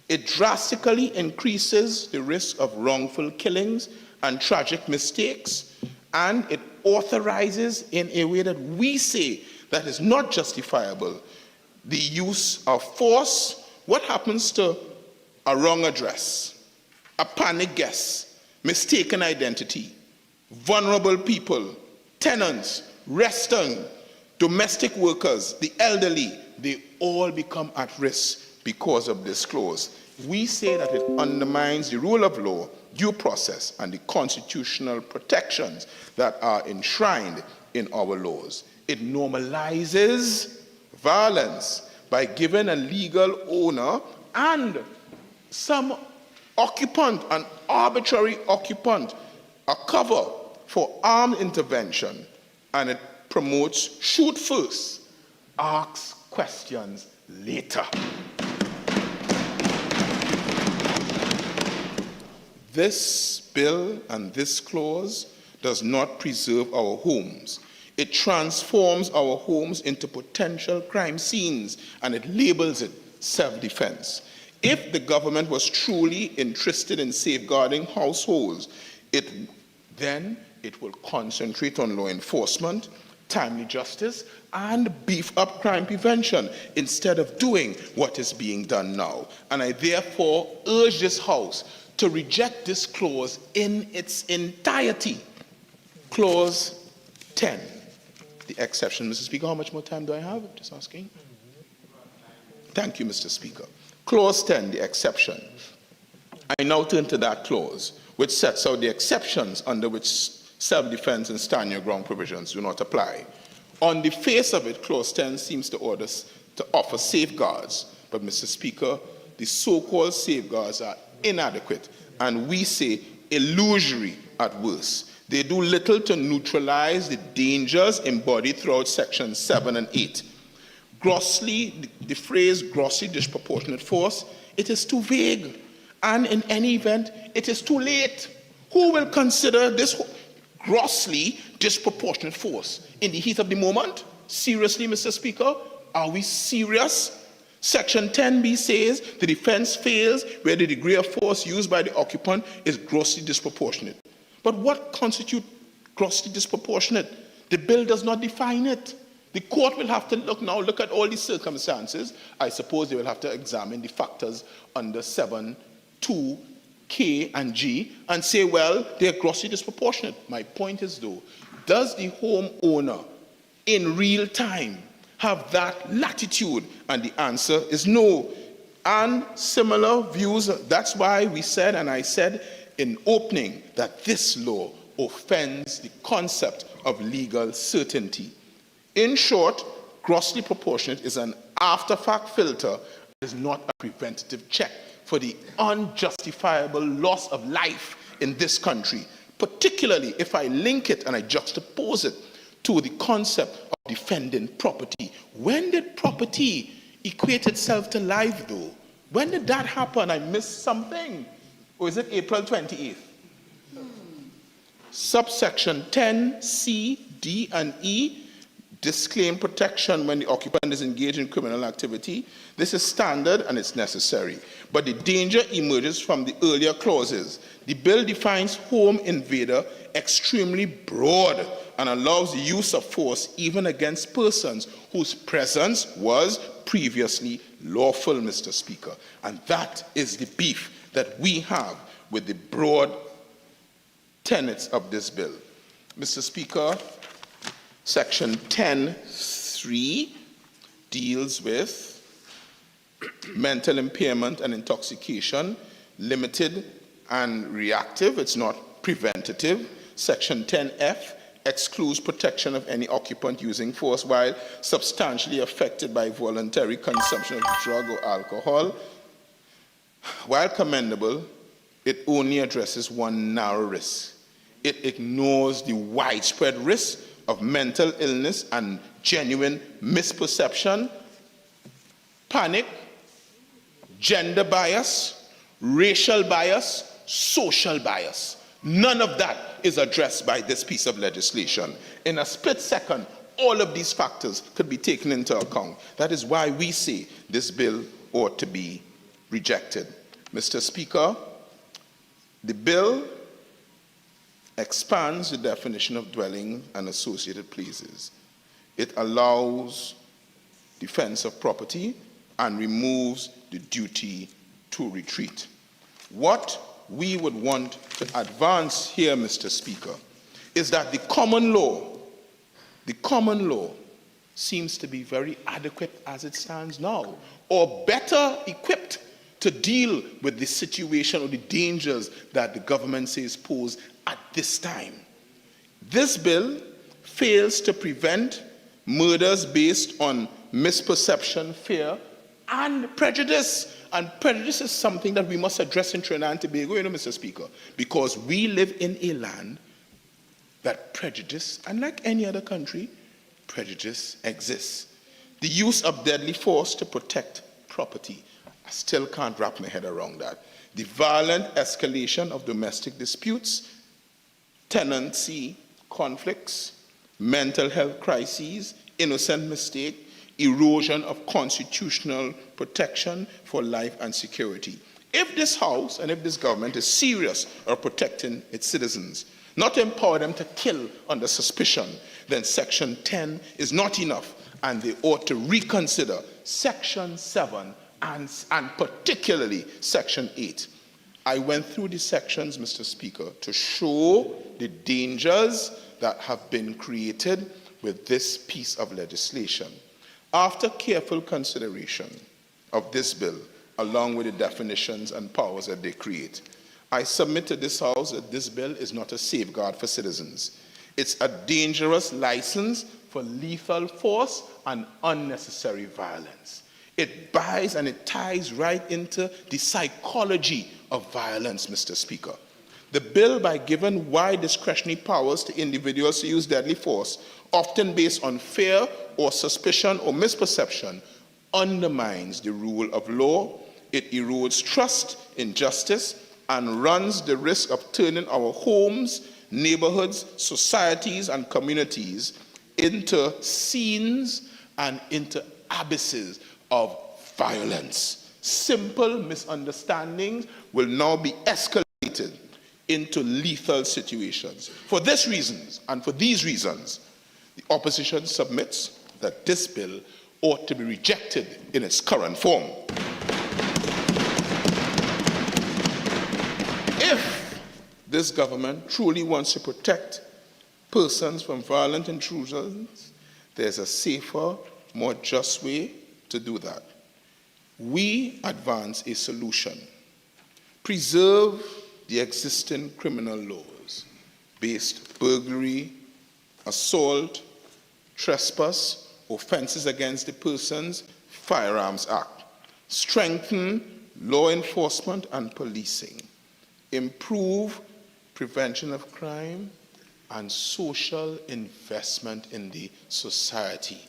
It drastically increases the risk of wrongful killings and tragic mistakes, and it authorizes in a way that we say that is not justifiable the use of force. What happens to a wrong address, a panic guest, mistaken identity, vulnerable people, tenants, restaurants, domestic workers, the elderly? They all become at risk because of this clause. We say that it undermines the rule of law, due process, and the constitutional protections that are enshrined in our laws. It normalizes violence by giving a legal owner and some occupant, an arbitrary occupant, a cover for armed intervention, and it promotes shoot first, ask questions later. This bill and this clause does not preserve our homes. It transforms our homes into potential crime scenes, and it labels it self-defense. If the government was truly interested in safeguarding households, then it will concentrate on law enforcement, timely justice, and beef up crime prevention instead of doing what is being done now. And I therefore urge this House to reject this clause in its entirety. Clause 10, the exception. Mr. Speaker, how much more time do I have? Just asking. Thank you, Mr. Speaker. Clause 10, the exception. I now turn to that clause, which sets out the exceptions under which self-defense and stand your ground provisions do not apply. On the face of it, clause 10 seems to offer safeguards, but Mr. Speaker, the so-called safeguards are inadequate, and we say illusory at worst. They do little to neutralize the dangers embodied throughout sections 7 and 8. The phrase grossly disproportionate force, it is too vague, and in any event, it is too late. Who will consider this grossly disproportionate force in the heat of the moment? Seriously, Mr. Speaker, are we serious? Section 10b says the defense fails where the degree of force used by the occupant is grossly disproportionate. But what constitutes grossly disproportionate? The bill does not define it. The court will have to look at all the circumstances. I suppose they will have to examine the factors under 7, 2, K, and G and say, well, they're grossly disproportionate. My point is, though, does the homeowner in real time have that latitude? And the answer is no. And similar views, that's why we said, and I said in opening, that this law offends the concept of legal certainty. In short, grossly proportionate is an after-fact filter, it is not a preventative check for the unjustifiable loss of life in this country, particularly if I link it and I juxtapose it to the concept of defending property. When did property equate itself to life, though? When did that happen? I missed something. Or is it April 28th? Subsection 10, C, D, and E disclaim protection when the occupant is engaged in criminal activity. This is standard and it's necessary. But the danger emerges from the earlier clauses. The bill defines home invader extremely broad and allows the use of force even against persons whose presence was previously lawful, Mr. Speaker. And that is the beef that we have with the broad tenets of this bill. Mr. Speaker, Section 10(3) deals with mental impairment and intoxication, limited and reactive. It's not preventative. Section 10F excludes protection of any occupant using force while substantially affected by voluntary consumption of drug or alcohol. While commendable, it only addresses one narrow risk. It ignores the widespread risk of mental illness and genuine misperception, panic, gender bias, racial bias, social bias. None of that is addressed by this piece of legislation. In a split second, all of these factors could be taken into account. That is why we say this bill ought to be rejected. Mr. Speaker, the bill expands the definition of dwelling and associated places. It allows defense of property and removes the duty to retreat. What we would want to advance here, Mr. Speaker, is that the common law seems to be very adequate as it stands now, or better equipped to deal with the situation or the dangers that the government says pose at this time. This bill fails to prevent murders based on misperception, fear, and prejudice. And prejudice is something that we must address in Trinidad and Tobago, Mr. Speaker, because we live in a land that prejudice, unlike any other country, prejudice exists. The use of deadly force to protect property. I still can't wrap my head around that. The violent escalation of domestic disputes, tenancy conflicts, mental health crises, innocent mistake, erosion of constitutional protection for life and security. If this House and if this government is serious about protecting its citizens, not to empower them to kill under suspicion, then Section 10 is not enough, and they ought to reconsider Section 7 and particularly Section 8. I went through the sections, Mr. Speaker, to show the dangers that have been created with this piece of legislation. After careful consideration of this bill, along with the definitions and powers that they create, I submit to this House that this bill is not a safeguard for citizens. It's a dangerous license for lethal force and unnecessary violence. It buys and it ties right into the psychology of violence, Mr. Speaker. The bill, by giving wide discretionary powers to individuals to use deadly force, often based on fear or suspicion or misperception, undermines the rule of law. It erodes trust in justice and runs the risk of turning our homes, neighborhoods, societies, and communities into scenes and into abysses of violence. Simple misunderstandings will now be escalated into lethal situations. For these reasons, and for these reasons, the opposition submits that this bill ought to be rejected in its current form. If this government truly wants to protect persons from violent intrusions, there's a safer, more just way to do that. We advance a solution. Preserve the existing criminal laws based burglary, assault, trespass, offenses against the Persons, Firearms Act. Strengthen law enforcement and policing. Improve prevention of crime and social investment in the society.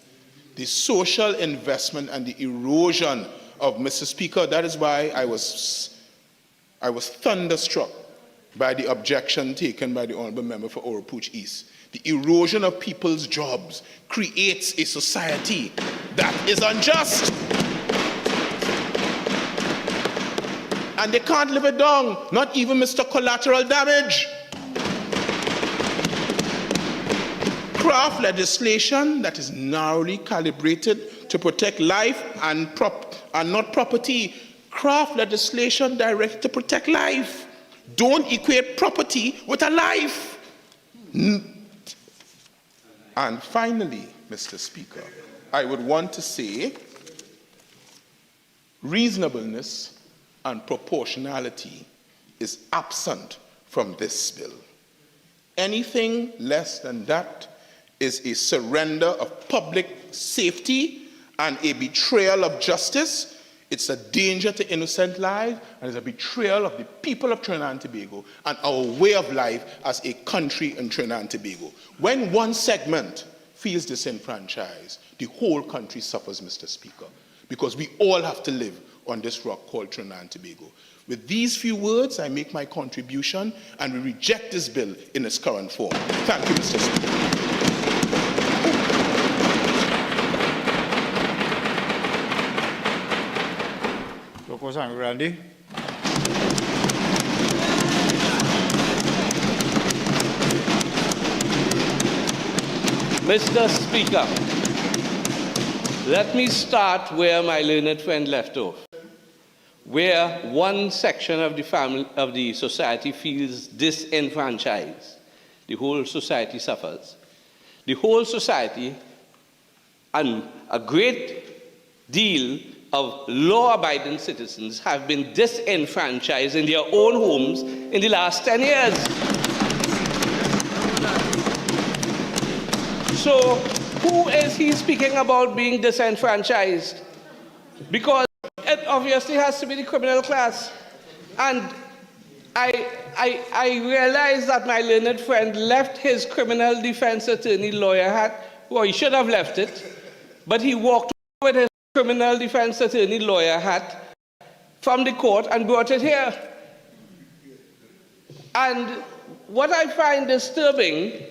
The social investment and the erosion of, Mr. Speaker, that is why I was thunderstruck by the objection taken by the Honourable Member for Oropouche East. The erosion of people's jobs creates a society that is unjust. And they can't live it down, not even Mr. Collateral Damage. Craft legislation that is narrowly calibrated to protect life and not property. Craft legislation directed to protect life. Don't equate property with a life. And finally, Mr. Speaker, I would want to say reasonableness and proportionality is absent from this bill. Anything less than that is a surrender of public safety and a betrayal of justice. It's a danger to innocent lives, and it's a betrayal of the people of Trinidad and Tobago and our way of life as a country in Trinidad and Tobago. When one segment feels disenfranchised, the whole country suffers, Mr. Speaker, because we all have to live on this rock called Trinidad and Tobago. With these few words, I make my contribution, and we reject this bill in its current form. Thank you, Mr. Speaker. Randy. Mr. Speaker, let me start where my learned friend left off, where one section of the society feels disenfranchised. The whole society suffers. The whole society and a great deal of law-abiding citizens have been disenfranchised in their own homes in the last 10 years. So, who is he speaking about being disenfranchised? Because it obviously has to be the criminal class. And I realize that my learned friend left his criminal defense attorney lawyer hat. Well, he should have left it, but he walked with his criminal defense attorney lawyer hat from the court and brought it here. And what I find disturbing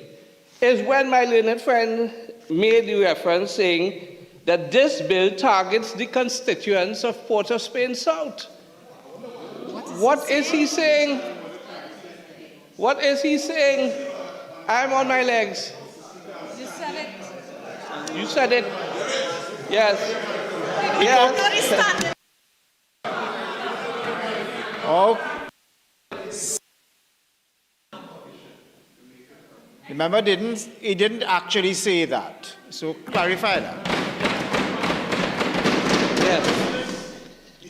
is when my learned friend made the reference saying that this bill targets the constituents of Port of Spain South. What is he saying? What is he saying? I'm on my legs. You said it. You said it. Yes. Yes. Oh. Remember, he didn't actually say that. So clarify that. Yes.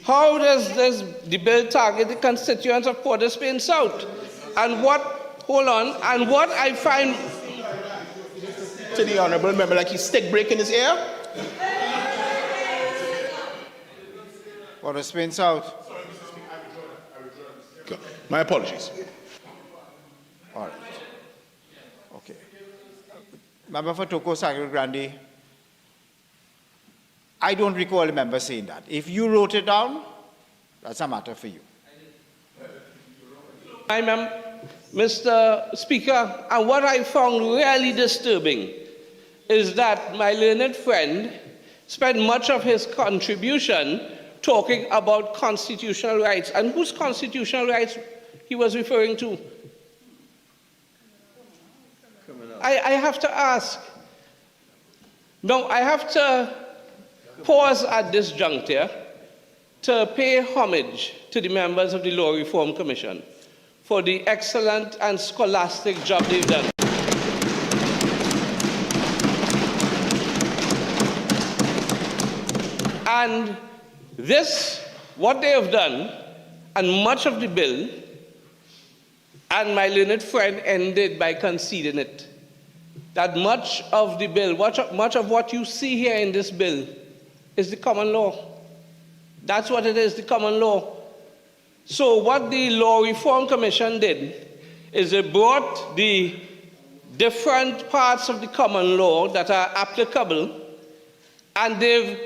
How does the bill target the constituents of Port of Spain South? And what, hold on, and what I find... To the Honourable Member, like he's stick breaking his ear? For the Spain South. My apologies. All right. Okay. Member for Toko Sagre Grande. I don't recall a member saying that. If you wrote it down, that's a matter for you. Mr. Speaker, and what I found really disturbing is that my learned friend spent much of his contribution talking about constitutional rights. And whose constitutional rights he was referring to? I have to ask. No, I have to pause at this juncture to pay homage to the members of the Law Reform Commission for the excellent and scholastic job they've done. And this, what they have done, and much of the bill, and my learned friend ended by conceding it, that much of the bill, much of what you see here in this bill is the common law. That's what it is, the common law. So what the Law Reform Commission did is they brought the different parts of the common law that are applicable, and they've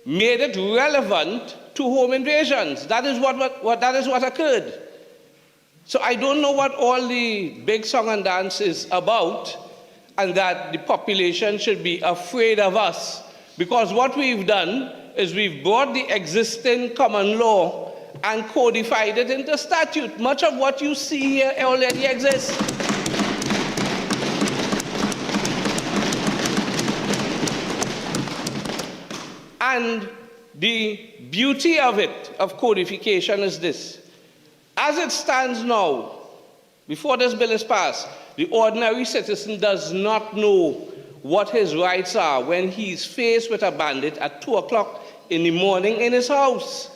made it relevant to home invasions. That is what occurred. So I don't know what all the big song and dance is about, and that the population should be afraid of us, because what we've done is we've brought the existing common law and codified it into statute. Much of what you see here already exists. And the beauty of it, of codification, is this. As it stands now, before this bill is passed, the ordinary citizen does not know what his rights are when he's faced with a bandit at 2 o'clock in the morning in his house.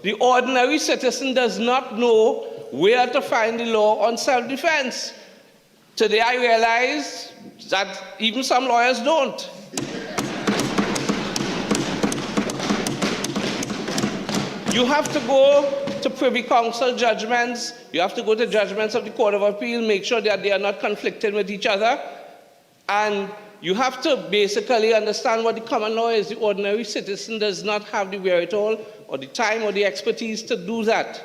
The ordinary citizen does not know where to find the law on self-defense. Today I realize that even some lawyers don't. You have to go to Privy Council judgments, you have to go to judgments of the Court of Appeal, make sure that they are not conflicting with each other, and you have to basically understand what the common law is. The ordinary citizen does not have the wherewithal or the time or the expertise to do that.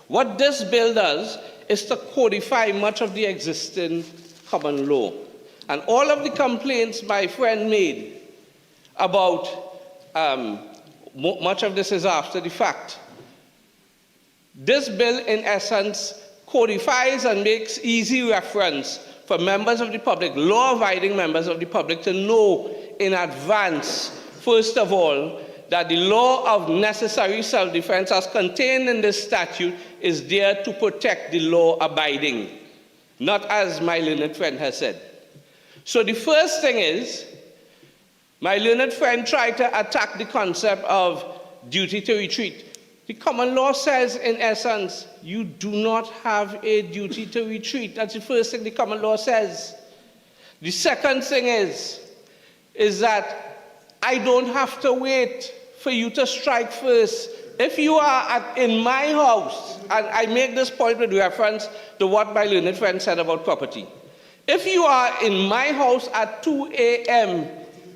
What this bill does is to codify much of the existing common law. And all of the complaints my friend made about much of this is after the fact. This bill, in essence, codifies and makes easy reference for members of the public, law-abiding members of the public, to know in advance, first of all, that the law of necessary self-defense as contained in this statute is there to protect the law-abiding, not as my learned friend has said. So the first thing is, my learned friend tried to attack the concept of duty to retreat. The common law says, in essence, you do not have a duty to retreat. That's the first thing the common law says. The second thing is that I don't have to wait for you to strike first. If you are in my house, and I make this point with reference to what my learned friend said about property. If you are in my house at 2 a.m.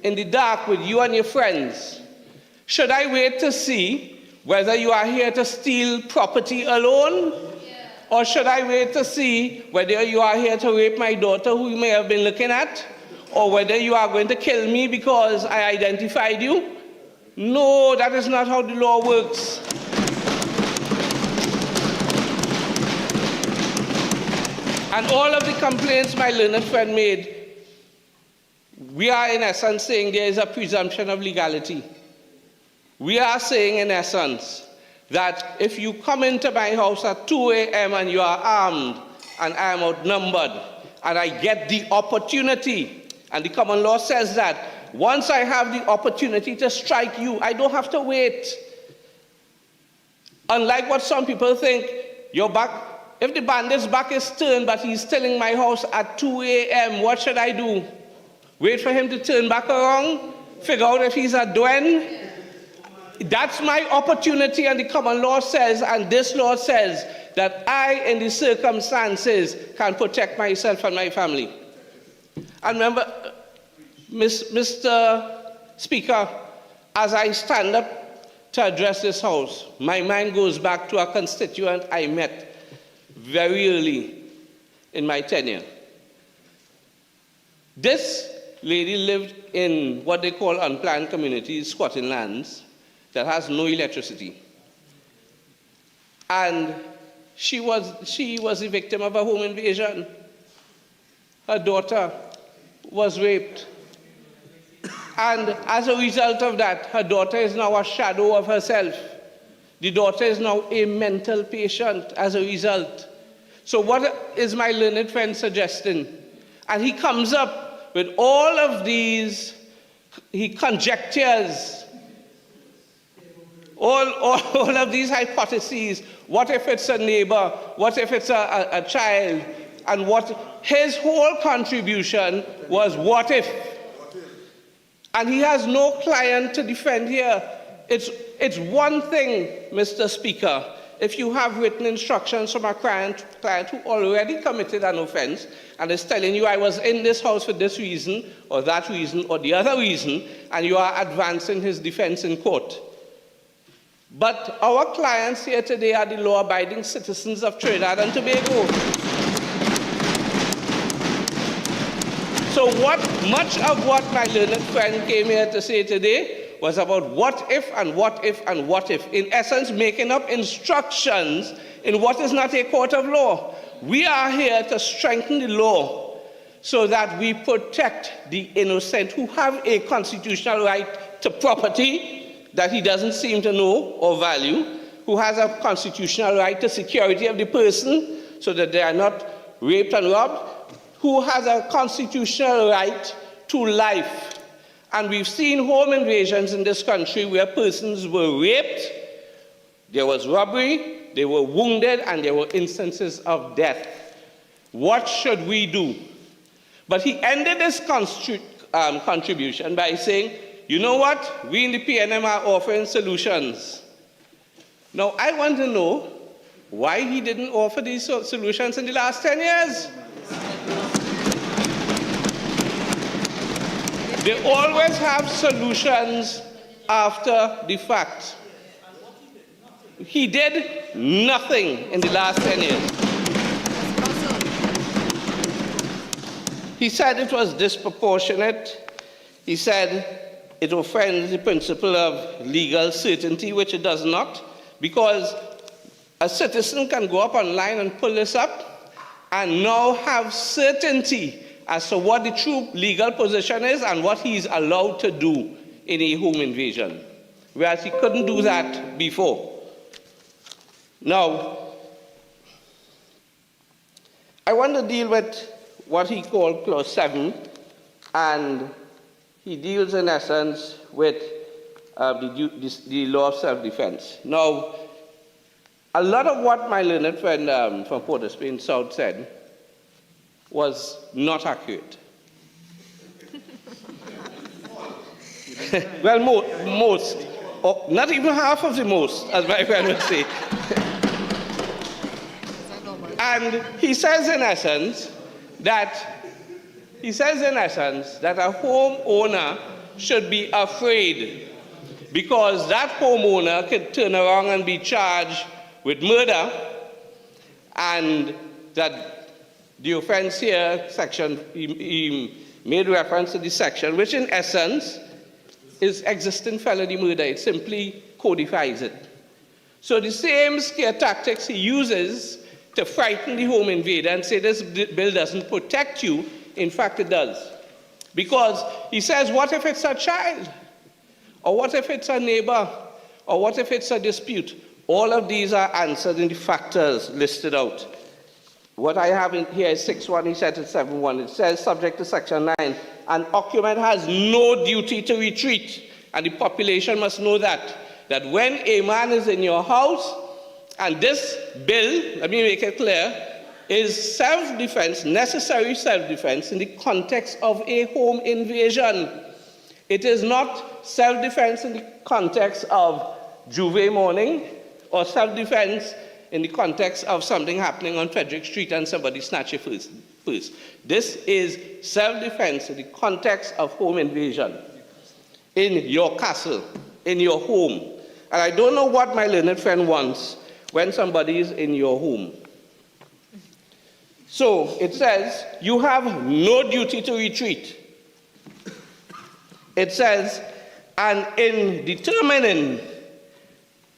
in the dark with you and your friends, should I wait to see whether you are here to steal property alone? Yeah. Or should I wait to see whether you are here to rape my daughter who you may have been looking at? Or whether you are going to kill me because I identified you? No, that is not how the law works. And all of the complaints my learned friend made, we are in essence saying there is a presumption of legality. We are saying, in essence, that if you come into my house at 2 a.m. and you are armed and I am outnumbered and I get the opportunity, and the common law says that once I have the opportunity to strike you, I don't have to wait. Unlike what some people think, your back, if the bandit's back is turned but he's still in my house at 2 a.m., what should I do? Wait for him to turn back around? Figure out if he's a Dwen? that's my opportunity, and the common law says, and this law says, that I, in the circumstances, can protect myself and my family. And remember, Mr. Speaker, as I stand up to address this House, my mind goes back to a constituent I met very early in my tenure. This lady lived in what they call unplanned communities, squatting lands, that has no electricity. And she was a victim of a home invasion. Her daughter was raped. And as a result of that, her daughter is now a shadow of herself. The daughter is now a mental patient as a result. So what is my learned friend suggesting? And he comes up with all of these, he conjectures, all of these hypotheses. What if it's a neighbor? What if it's a child? And what his whole contribution was what if. And he has no client to defend here. It's one thing, Mr. Speaker, if you have written instructions from a client who already committed an offense and is telling you, I was in this house for this reason, or that reason, or the other reason, and you are advancing his defense in court. But our clients here today are the law-abiding citizens of Trinidad and Tobago. So much of what my learned friend came here to say today was about what if and what if and what if. In essence, making up instructions in what is not a court of law. We are here to strengthen the law so that we protect the innocent who have a constitutional right to property that he doesn't seem to know or value, who has a constitutional right to security of the person so that they are not raped and robbed, who has a constitutional right to life. And we've seen home invasions in this country where persons were raped, there was robbery, they were wounded, and there were instances of death. What should we do? But he ended his contribution by saying, you know what? We in the PNM are offering solutions. Now, I want to know why he didn't offer these solutions in the last 10 years. They always have solutions after the fact. He did nothing in the last 10 years. He said it was disproportionate. He said it offends the principle of legal certainty, which it does not, because a citizen can go up online and pull this up and now have certainty as to what the true legal position is and what he's allowed to do in a home invasion, whereas he couldn't do that before. Now, I want to deal with what he called Clause 7, and he deals in essence with the law of self-defense. Now, a lot of what my learned friend from Port of Spain South said was not accurate. Well, most, or not even half of the most, as my friend would say. And he says in essence that a homeowner should be afraid because that homeowner could turn around and be charged with murder, and that the offense here, he made reference to the section, which in essence is existing felony murder. It simply codifies it. So the same scare tactics he uses to frighten the home invader and say this bill doesn't protect you, in fact it does. Because he says, what if it's a child? Or what if it's a neighbor? Or what if it's a dispute? All of these are answered in the factors listed out. What I have in here is 6.1, he said it's 7.1. It says, subject to section 9, an occupant has no duty to retreat. And the population must know that when a man is in your house, and this bill, let me make it clear, is self-defense, necessary self-defense in the context of a home invasion. It is not self-defense in the context of Juve mourning or self-defense in the context of something happening on Frederick Street and somebody snatch your purse. This is self-defense in the context of home invasion. In your castle, in your home. And I don't know what my learned friend wants when somebody is in your home. So it says, you have no duty to retreat. It says, and in determining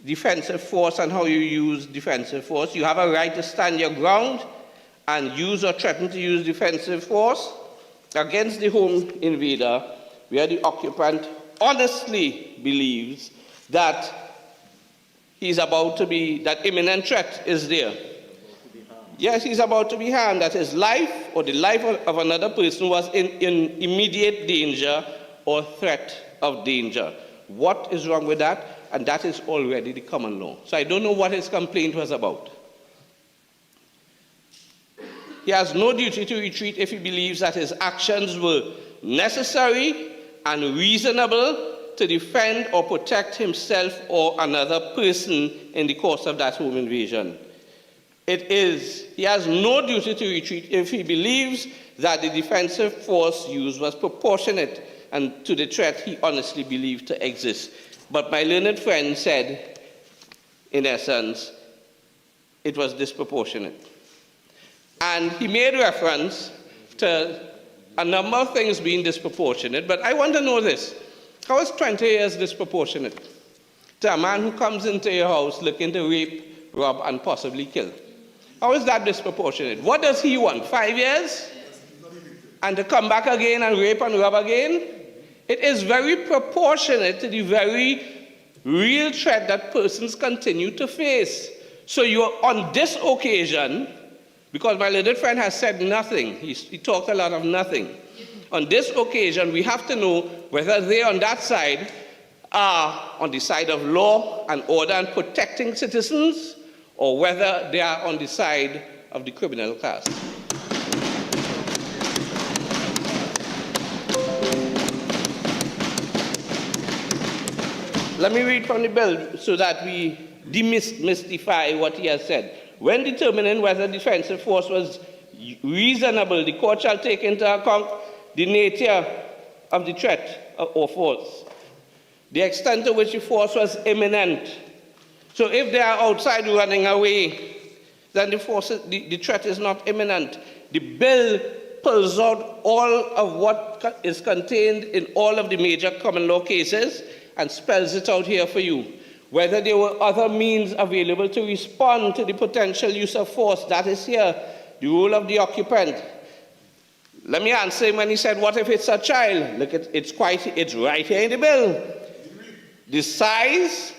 defensive force and how you use defensive force, you have a right to stand your ground and use or threaten to use defensive force against the home invader where the occupant honestly believes that he's about to be, that imminent threat is there. Yes, he's about to be harmed, that his life or the life of another person was in immediate danger or threat of danger. What is wrong with that? And that is already the common law. So I don't know what his complaint was about. He has no duty to retreat if he believes that his actions were necessary and reasonable to defend or protect himself or another person in the course of that home invasion. He has no duty to retreat if he believes that the defensive force used was proportionate and to the threat he honestly believed to exist. But my learned friend said, in essence, it was disproportionate. And he made reference to a number of things being disproportionate, but I want to know this. How is 20 years disproportionate to a man who comes into your house looking to rape, rob, and possibly kill? How is that disproportionate? What does he want, 5 years? And to come back again and rape and rob again? It is very proportionate to the very real threat that persons continue to face. So you're on this occasion, because my little friend has said nothing, he talked a lot of nothing. On this occasion, we have to know whether they on that side are on the side of law and order and protecting citizens, or whether they are on the side of the criminal class. Let me read from the bill so that we demystify what he has said. When determining whether defensive force was reasonable, the court shall take into account the nature of the threat or force, the extent to which the force was imminent. So if they are outside running away, then the threat is not imminent. The bill pulls out all of what is contained in all of the major common law cases and spells it out here for you. Whether there were other means available to respond to the potential use of force, that is here, the role of the occupant. Let me answer him when he said, what if it's a child? Look, it's right here in the bill. The size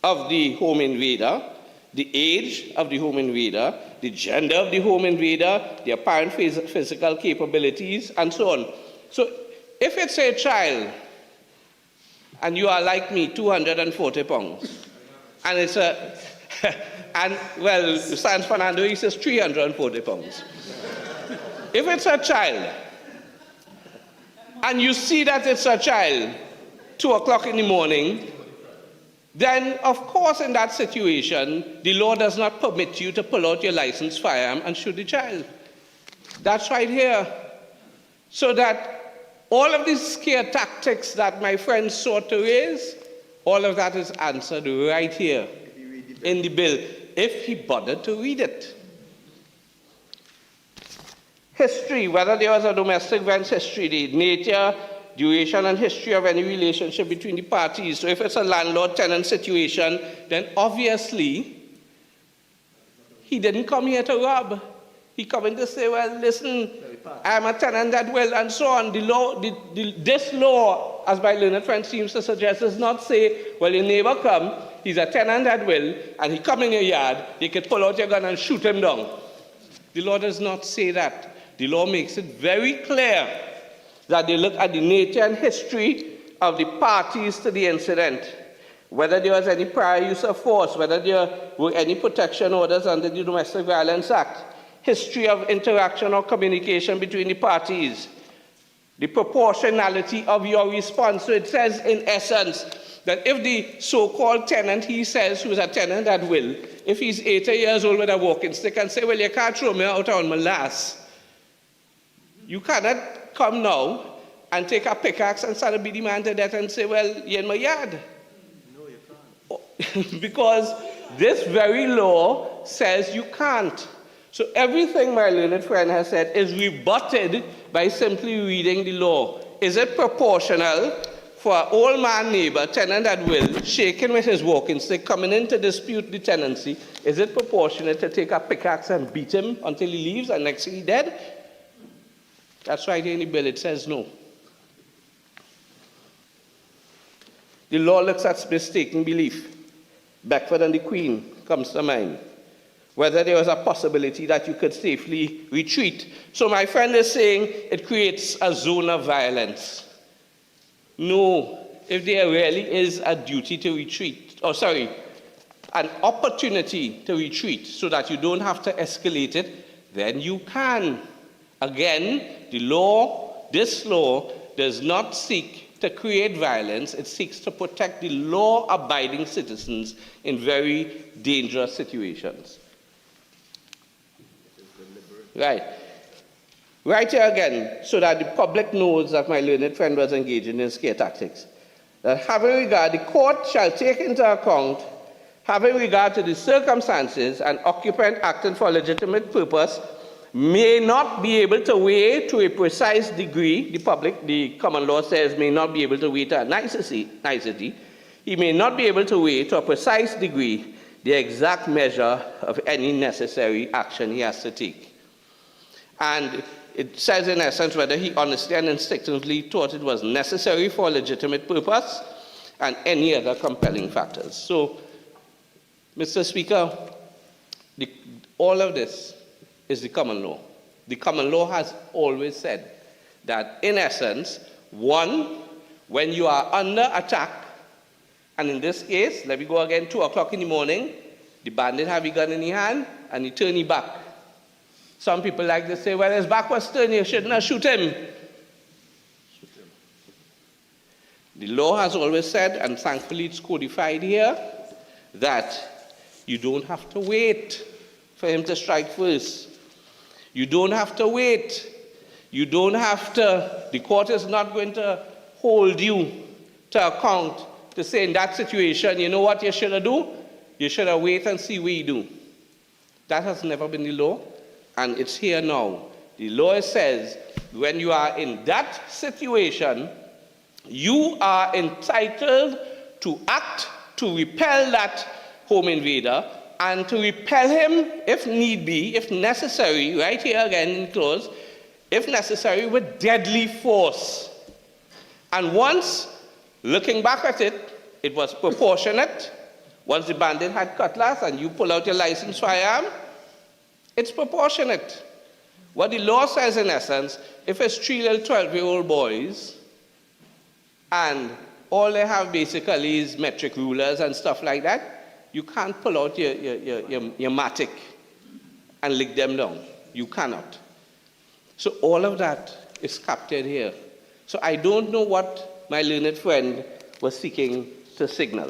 of the home invader, the age of the home invader, the gender of the home invader, the apparent physical capabilities, and so on. So if it's a child, and you are like me, 240 pounds, and it's a, and well, San Fernando, he says 340 pounds. If it's a child, and you see that it's a child, 2 o'clock in the morning, then of course in that situation, the law does not permit you to pull out your licensed firearm and shoot the child. That's right here. So that all of these scare tactics that my friends sought to raise, all of that is answered right here in the bill, if he bothered to read it. History, whether there was a domestic violence history, the nature, duration, and history of any relationship between the parties. So if it's a landlord-tenant situation, then obviously he didn't come here to rob. He come in to say, well, listen, I'm a tenant at will, and so on. The law, this law, as my learned friend seems to suggest, does not say, well, your neighbor come, he's a tenant at will, and he come in your yard, you can pull out your gun and shoot him down. The law does not say that. The law makes it very clear that they look at the nature and history of the parties to the incident, whether there was any prior use of force, whether there were any protection orders under the Domestic Violence Act, history of interaction or communication between the parties, the proportionality of your response. So it says, in essence, that if the so-called tenant, he says, who's a tenant at will, if he's 80 years old with a walking stick and say, well, you can't throw me out on my lass, you cannot come now and take a pickaxe and start to beat the man to death and say, well, you're in my yard. No, you can't. Because this very law says you can't. So everything my learned friend has said is rebutted by simply reading the law. Is it proportional for an old man neighbor, tenant at will, shaking with his walking stick, coming in to dispute the tenancy? Is it proportionate to take a pickaxe and beat him until he leaves and next thing he's dead? That's right here in the bill, it says no. The law looks at mistaken belief. Beckford and the Queen comes to mind. Whether there was a possibility that you could safely retreat. So my friend is saying it creates a zone of violence. No, if there really is a duty to retreat, an opportunity to retreat so that you don't have to escalate it, then you can. Again, this law does not seek to create violence, it seeks to protect the law-abiding citizens in very dangerous situations. Right. Right here again, so that the public knows that my learned friend was engaging in scare tactics. That having regard, the court shall take into account, having regard to the circumstances, an occupant acting for a legitimate purpose may not be able to weigh to a precise degree, the common law says may not be able to weigh to a nicety, he may not be able to weigh to a precise degree the exact measure of any necessary action he has to take. And it says in essence whether he honestly and instinctively thought it was necessary for a legitimate purpose and any other compelling factors. So, Mr. Speaker, all of this is the common law. The common law has always said that, in essence, one, when you are under attack, and in this case, let me go again, 2 o'clock in the morning, the bandit have a gun in his hand, and he turn his back. Some people like to say, well, his back was turned, you shouldn't have shoot him. The law has always said, and thankfully it's codified here, that you don't have to wait for him to strike first. You don't have to wait. You don't have to, the court is not going to hold you to account to say in that situation, you know what you should have do? You should have wait and see what you do. That has never been the law, and it's here now. The law says when you are in that situation, you are entitled to act to repel that home invader and to repel him if need be, if necessary, right here again in clause, if necessary with deadly force. And once, looking back at it, it was proportionate. Once the bandit had cutlass and you pull out your licensed firearm, it's proportionate. What the law says in essence, if it's 3 little 12-year-old boys and all they have basically is metric rulers and stuff like that, you can't pull out your matic and lick them down. You cannot. So all of that is captured here. So I don't know what my learned friend was seeking to signal.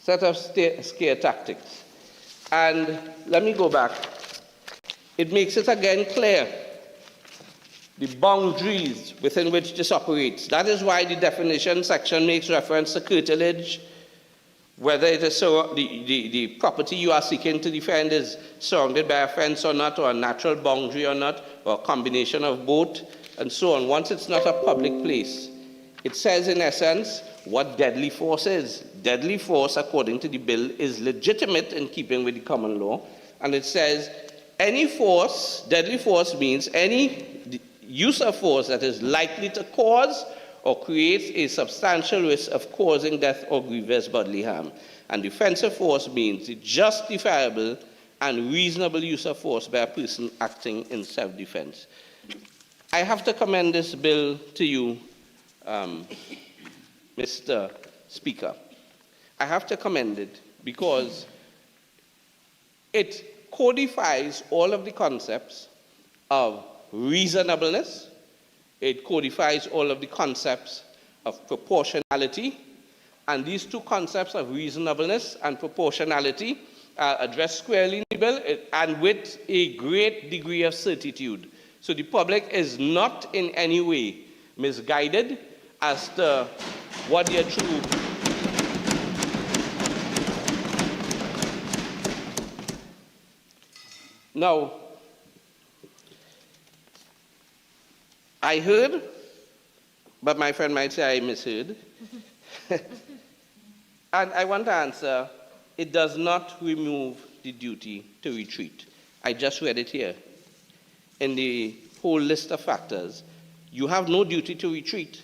Set of scare tactics. And let me go back. It makes it again clear the boundaries within which this operates. That is why the definition section makes reference to curtilage, whether it is the property you are seeking to defend is surrounded by a fence or not, or a natural boundary or not, or a combination of both, and so on. Once it's not a public place, it says in essence what deadly force is. Deadly force, according to the bill, is legitimate in keeping with the common law, and it says any force, deadly force means any use of force that is likely to cause or creates a substantial risk of causing death or grievous bodily harm. And defensive force means the justifiable and reasonable use of force by a person acting in self-defense. I have to commend this bill to you, Mr. Speaker. I have to commend it because it codifies all of the concepts of reasonableness. It codifies all of the concepts of proportionality. And these two concepts of reasonableness and proportionality are addressed squarely in the bill and with a great degree of certitude. So the public is not in any way misguided as to what their true Now, I heard, but my friend might say I misheard. And I want to answer, it does not remove the duty to retreat. I just read it here. In the whole list of factors, you have no duty to retreat.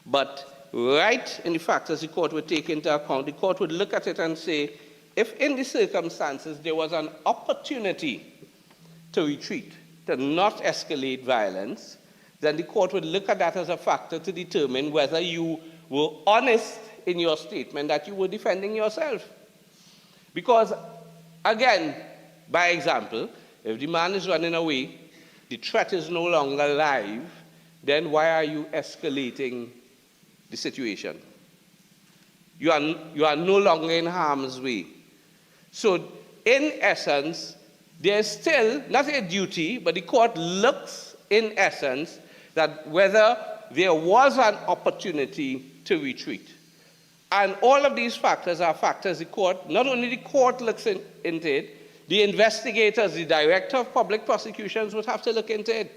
But right in the factors the court would take into account, the court would look at it and say, if in the circumstances there was an opportunity to retreat, to not escalate violence, then the court would look at that as a factor to determine whether you were honest in your statement that you were defending yourself. Because, again, by example, if the man is running away, the threat is no longer live, then why are you escalating the situation? You are no longer in harm's way. So, in essence, there's still not a duty, but the court looks, in essence, that whether there was an opportunity to retreat. And all of these factors are factors the court, not only the court looks into it, the investigators, the director of public prosecutions would have to look into it.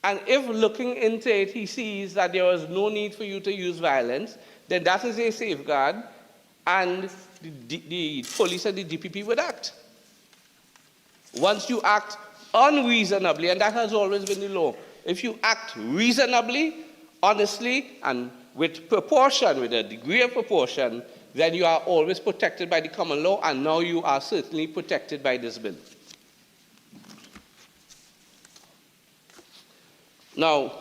And if looking into it, he sees that there was no need for you to use violence, then that is a safeguard, and the police and the DPP would act. Once you act unreasonably, and that has always been the law, if you act reasonably, honestly, and with proportion, with a degree of proportion, then you are always protected by the common law, and now you are certainly protected by this bill. Now,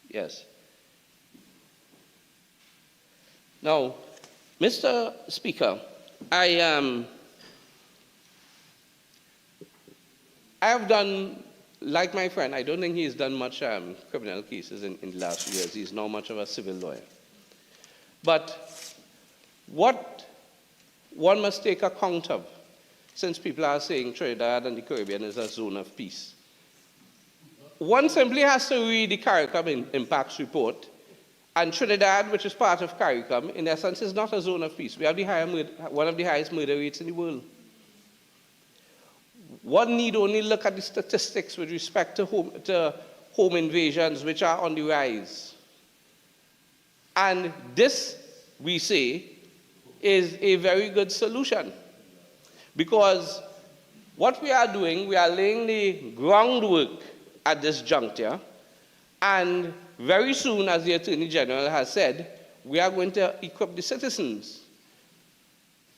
yes. Now, Mr. Speaker, I have done, like my friend, I don't think he's done much criminal cases in the last few years. He's now much of a civil lawyer. But what one must take account of, since people are saying Trinidad and the Caribbean is a zone of peace, one simply has to read the CARICOM Impacts Report. And Trinidad, which is part of CARICOM, in essence, is not a zone of peace. We have one of the highest murder rates in the world. One need only look at the statistics with respect to home invasions, which are on the rise. And this, we say, is a very good solution. Because what we are doing, we are laying the groundwork at this juncture, and very soon, as the Attorney General has said, we are going to equip the citizens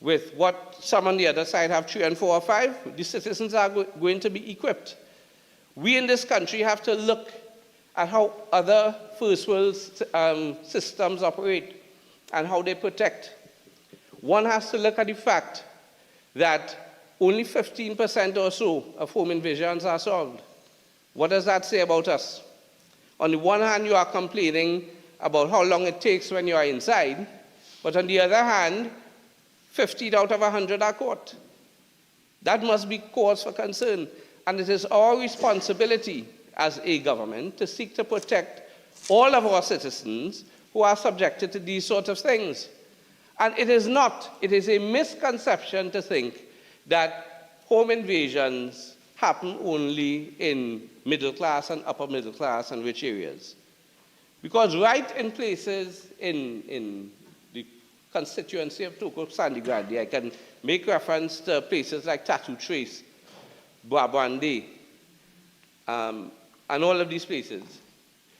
with what some on the other side have 3 and 4 or 5. The citizens are going to be equipped. We in this country have to look at how other first world systems operate and how they protect. One has to look at the fact that only 15% or so of home invasions are solved. What does that say about us? On the one hand, you are complaining about how long it takes when you are inside, but on the other hand, 50 out of 100 are caught. That must be cause for concern, and it is our responsibility as a government to seek to protect all of our citizens who are subjected to these sorts of things. And it is a misconception to think that home invasions happen only in middle class and upper middle class and rich areas. Because right in places in the constituency of Toko Sandy Grande, I can make reference to places like Tattoo Trace, Brabande, and all of these places.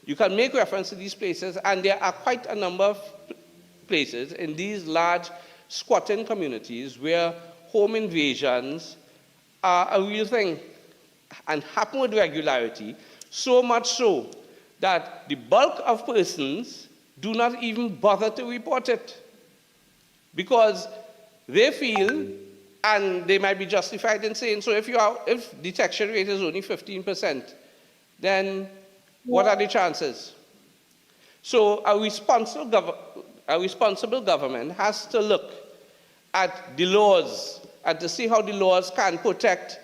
You can make reference to these places, and there are quite a number of places in these large squatting communities where home invasions are a real thing and happen with regularity, so much so that the bulk of persons do not even bother to report it because they feel, and they might be justified in saying, so if detection rate is only 15%, then what are the chances? So a responsible government has to look at the laws and to see how the laws can protect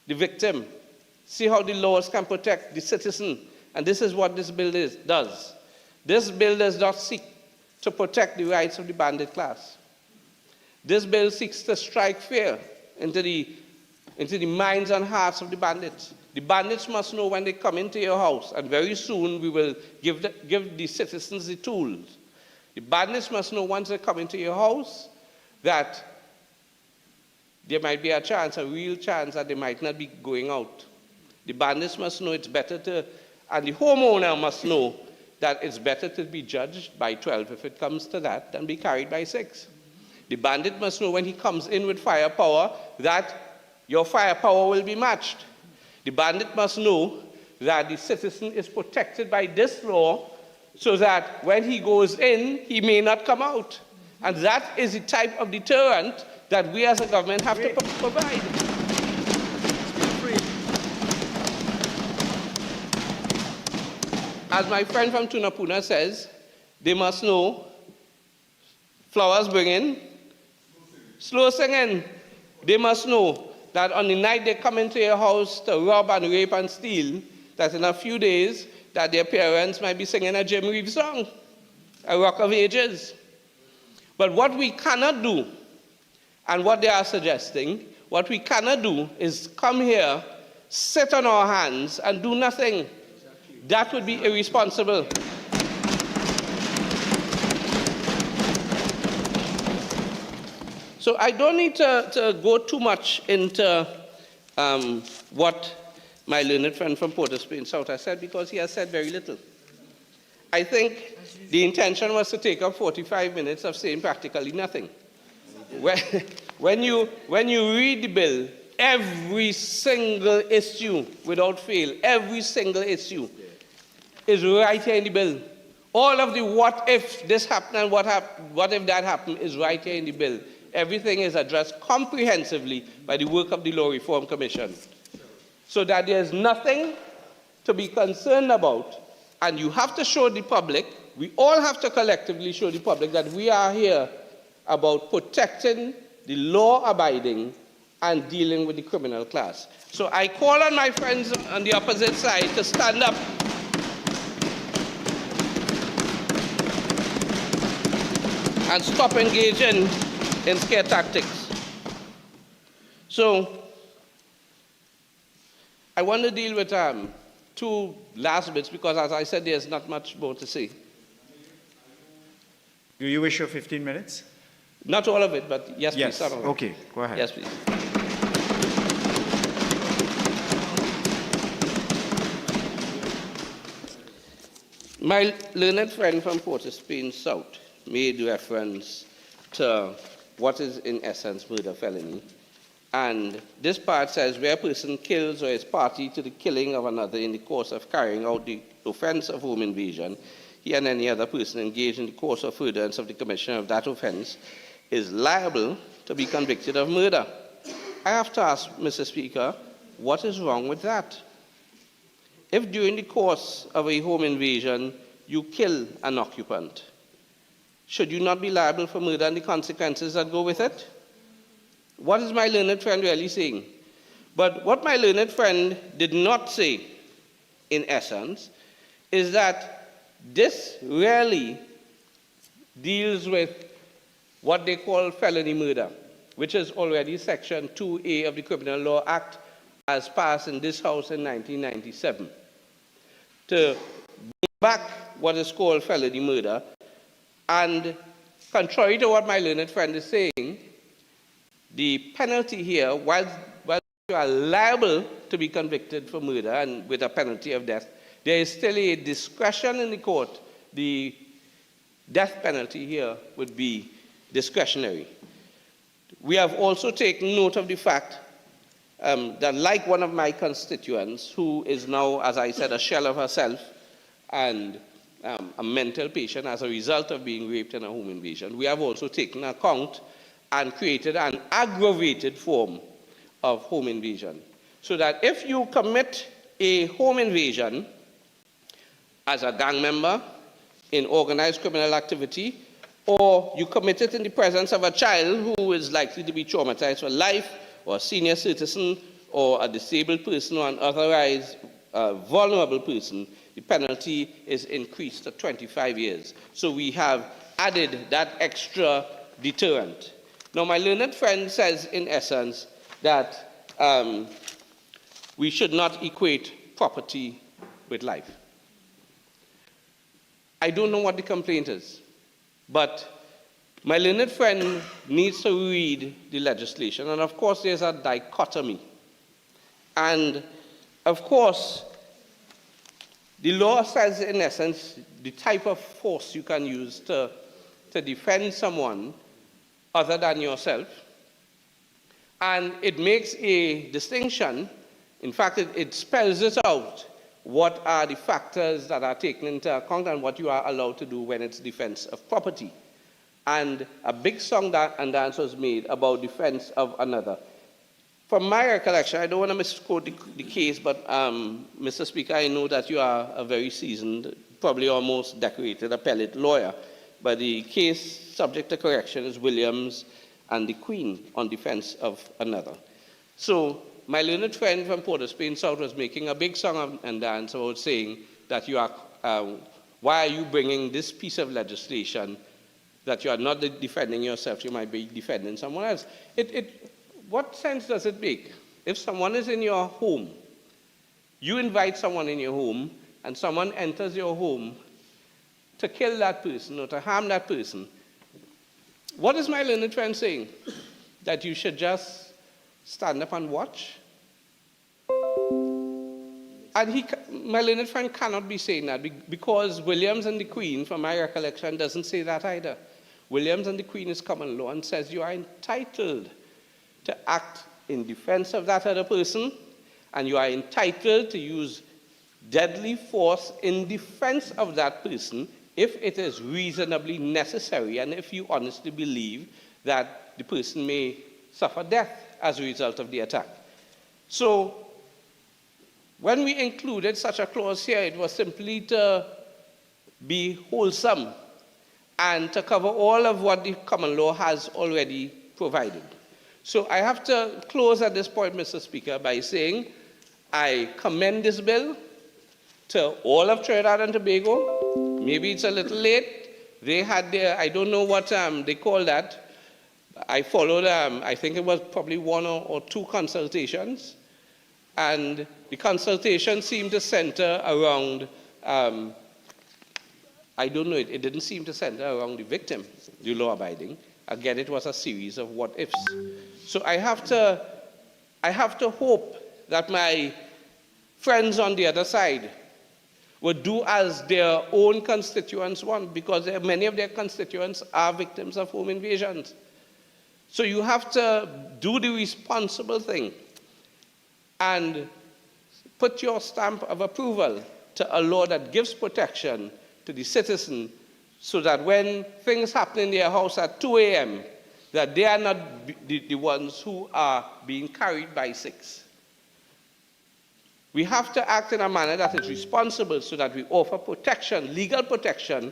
the victim, see how the laws can protect the citizen. And this is what this bill does. This bill does not seek to protect the rights of the bandit class. This bill seeks to strike fear into the minds and hearts of the bandits. The bandits must know when they come into your house, and very soon we will give the citizens the tools. The bandits must know once they come into your house that there might be a chance, a real chance, that they might not be going out. The bandits must know it's better to, and the homeowner must know that it's better to be judged by 12 if it comes to that than be carried by 6. The bandit must know when he comes in with firepower that your firepower will be matched. The bandit must know that the citizen is protected by this law so that when he goes in, he may not come out. And that is the type of deterrent that we as a government have to provide. As my friend from Tunapuna says, they must know flowers bring in, slow singing. They must know that on the night they come into your house to rob and rape and steal, that in a few days that their parents might be singing a Jim Reeves song, a Rock of Ages. But what we cannot do, and what they are suggesting, what we cannot do is come here, sit on our hands, and do nothing. That would be irresponsible. So I don't need to go too much into what my learned friend from Port of Spain South has said, because he has said very little. I think the intention was to take up 45 minutes of saying practically nothing. When you read the bill, every single issue, without fail, every single issue is right here in the bill. All of the what if this happened and what if that happened is right here in the bill. Everything is addressed comprehensively by the work of the Law Reform Commission. So that there's nothing to be concerned about, and you have to show the public, we all have to collectively show the public that we are here about protecting the law-abiding and dealing with the criminal class. So I call on my friends on the opposite side to stand up and stop engaging in scare tactics. So I want to deal with two last bits because, as I said, there's not much more to say. Do you wish your 15 minutes? Not all of it, but yes, please, some of it. Okay, go ahead. Yes, please. My learned friend from Port of Spain South made reference to what is in essence murder felony. And this part says, where a person kills or is party to the killing of another in the course of carrying out the offense of home invasion, he and any other person engaged in the course of furtherance of the commission of that offense is liable to be convicted of murder. I have to ask, Mr. Speaker, what is wrong with that? If during the course of a home invasion you kill an occupant, should you not be liable for murder and the consequences that go with it? What is my learned friend really saying? But what my learned friend did not say, in essence, is that this really deals with what they call felony murder, which is already Section 2A of the Criminal Law Act as passed in this House in 1997. To bring back what is called felony murder, and contrary to what my learned friend is saying, the penalty here, while you are liable to be convicted for murder and with a penalty of death, there is still a discretion in the court. The death penalty here would be discretionary. We have also taken note of the fact that, like one of my constituents, who is now, as I said, a shell of herself, and a mental patient as a result of being raped in a home invasion, we have also taken account and created an aggravated form of home invasion. So that if you commit a home invasion as a gang member in organized criminal activity, or you commit it in the presence of a child who is likely to be traumatized for life, or a senior citizen, or a disabled person, or an unauthorized vulnerable person, the penalty is increased to 25 years. So we have added that extra deterrent. Now, my learned friend says, in essence, that we should not equate property with life. I don't know what the complaint is, but my learned friend needs to read the legislation. And of course, there's a dichotomy. And of course, the law says, in essence, the type of force you can use to defend someone other than yourself. And it makes a distinction. In fact, it spells it out, what are the factors that are taken into account and what you are allowed to do when it's defense of property. And a big song and dance was made about defense of another. From my recollection, I don't want to misquote the case, but Mr. Speaker, I know that you are a very seasoned, probably almost decorated appellate lawyer, but the case subject to correction is Williams and the Queen on defense of another. So my learned friend from Port of Spain South was making a big song and dance about saying that you are, why are you bringing this piece of legislation that you are not defending yourself, you might be defending someone else. What sense does it make? If someone is in your home, you invite someone in your home, and someone enters your home to kill that person or to harm that person, what is my learned friend saying? That you should just stand up and watch? And my learned friend cannot be saying that because Williams and the Queen, from my recollection, doesn't say that either. Williams and the Queen is common law and says you are entitled to act in defense of that other person, and you are entitled to use deadly force in defense of that person if it is reasonably necessary and if you honestly believe that the person may suffer death as a result of the attack. So when we included such a clause here, it was simply to be wholesome and to cover all of what the common law has already provided. So I have to close at this point, Mr. Speaker, by saying I commend this bill to all of Trinidad and Tobago. Maybe it's a little late. They had their, I don't know what they call that. I followed, I think it was probably one or two consultations. And the consultation seemed to center around, I don't know, it didn't seem to center around the victim, the law-abiding. Again, it was a series of what-ifs. So I have to hope that my friends on the other side would do as their own constituents want, because many of their constituents are victims of home invasions. So you have to do the responsible thing and put your stamp of approval to a law that gives protection to the citizen, so that when things happen in their house at 2 a.m., that they are not the ones who are being carried by six. We have to act in a manner that is responsible so that we offer protection, legal protection,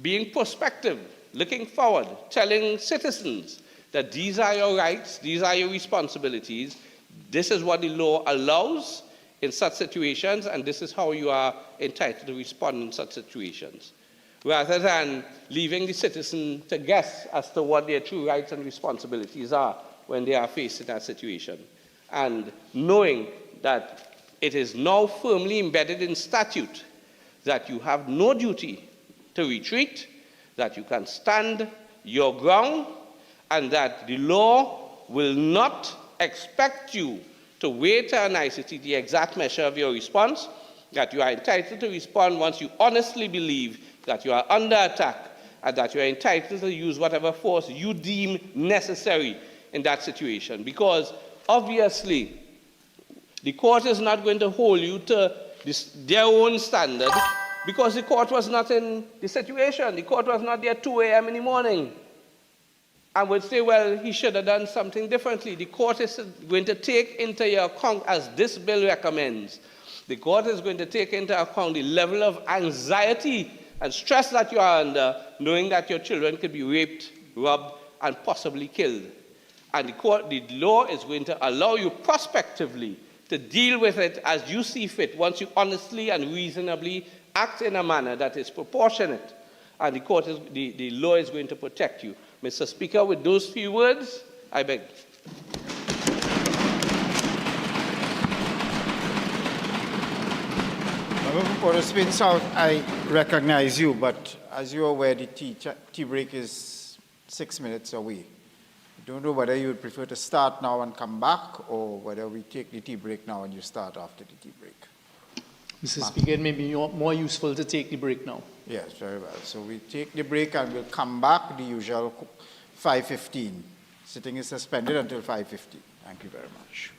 being prospective, looking forward, telling citizens that these are your rights, these are your responsibilities, this is what the law allows in such situations, and this is how you are entitled to respond in such situations, rather than leaving the citizen to guess as to what their true rights and responsibilities are when they are faced in that situation. And knowing that it is now firmly embedded in statute that you have no duty to retreat, that you can stand your ground, and that the law will not expect you to weigh to a nicety the exact measure of your response, that you are entitled to respond once you honestly believe that you are under attack, and that you are entitled to use whatever force you deem necessary in that situation. Because obviously, the court is not going to hold you to their own standard because the court was not in the situation. The court was not there 2 a.m. in the morning. And would say, well, he should have done something differently. The court is going to take into your account, as this bill recommends, the court is going to take into account the level of anxiety and stress that you are under, knowing that your children could be raped, robbed, and possibly killed. And the law is going to allow you prospectively to deal with it as you see fit, once you honestly and reasonably act in a manner that is proportionate. And the law is going to protect you. Mr. Speaker, with those few words, I beg. Member for Port of Spain South, I recognize you, but as you're aware, the tea break is 6 minutes away. I don't know whether you would prefer to start now and come back, or whether we take the tea break now and you start after the tea break. Mr. Speaker, it may be more useful to take the break now. Yes, very well. So we take the break and we'll come back the usual 5:15. Sitting is suspended until 5:15. Thank you very much.